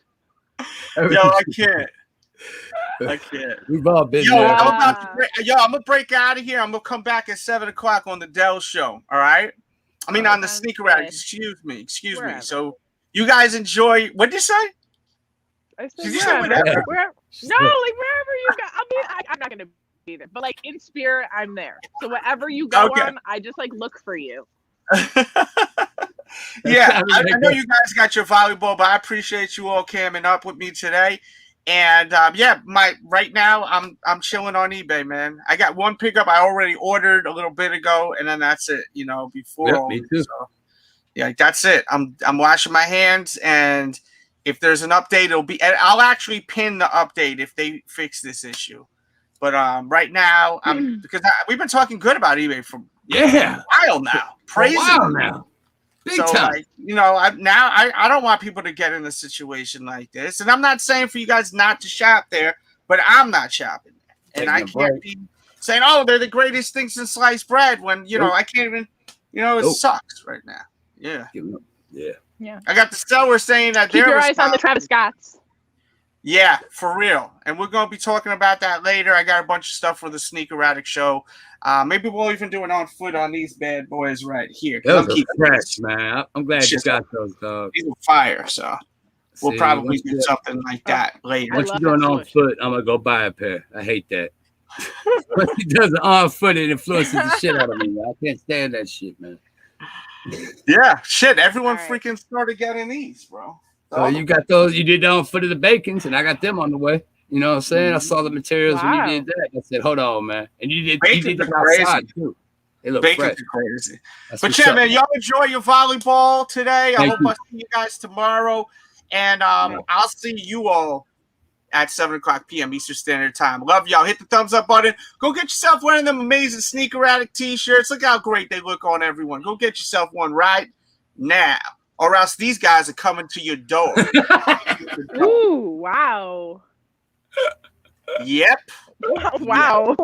Yo, I can't. I can't. We've all been Yo, there. I'm gonna break out of here. I'm gonna come back at 7:00 on the Delz show. All right. I mean, on the Sounds Sneakerhead. good. Excuse me. Wherever. So, you guys enjoy. What did you say? I said, Did you say wherever. whatever? No, like wherever you go. I mean, I'm not gonna be there, but like in spirit, I'm there. So whatever you go Okay. on, I just like look for you. Yeah, I know you guys got your volleyball, but I appreciate you all camming up with me today. And yeah, right now I'm chilling on eBay, man. I got one pickup I already ordered a little bit ago, and then that's it. You know, before all me this, too. so, yeah, that's it. I'm washing my hands, and if there's an update, it'll be. And I'll actually pin the update if they fix this issue. But right now, because we've been talking good about eBay for Yeah, a while now, for a praising while them. now. Big So, time. like, you know, I don't want people to get in a situation like this. And I'm not saying for you guys not to shop there, but I'm not shopping there. And I can't be saying, oh, they're the greatest things in sliced bread when, you know, I can't even, you know, it sucks right now. Yeah. Yeah. I got the seller saying that Keep they're your eyes on the Travis Scotts. Yeah, for real. And we're going to be talking about that later. I got a bunch of stuff for the Sneaker Addict show. Maybe we'll even do it on foot on these bad boys right here. Those are fresh, man. I'm glad you got those, dog. These are fire, so we'll probably do something like that later. Once you're doing on foot, I'm going to go buy a pair. I hate that. Once he does it on foot, it influences the shit out of me, man. I can't stand that shit, man. Yeah, shit. Everyone freaking started getting these, bro. So you got those, you did that on Foot of the Bacons, and I got them on the way. You know what I'm saying? I saw the materials when you did that. I said, hold on, man. And you did them outside, too. They look fresh. Crazy. That's but yeah, man, y'all enjoy your volleyball today. I hope I see you guys tomorrow. And I'll see you all at 7:00 p.m. Eastern Standard Time. Love y'all. Hit the thumbs up button. Go get yourself one of them amazing Sneaker Addict t-shirts. Look how great they look on everyone. Go get yourself one right now, or else these guys are coming to your door. Ooh, wow. Yep. Wow.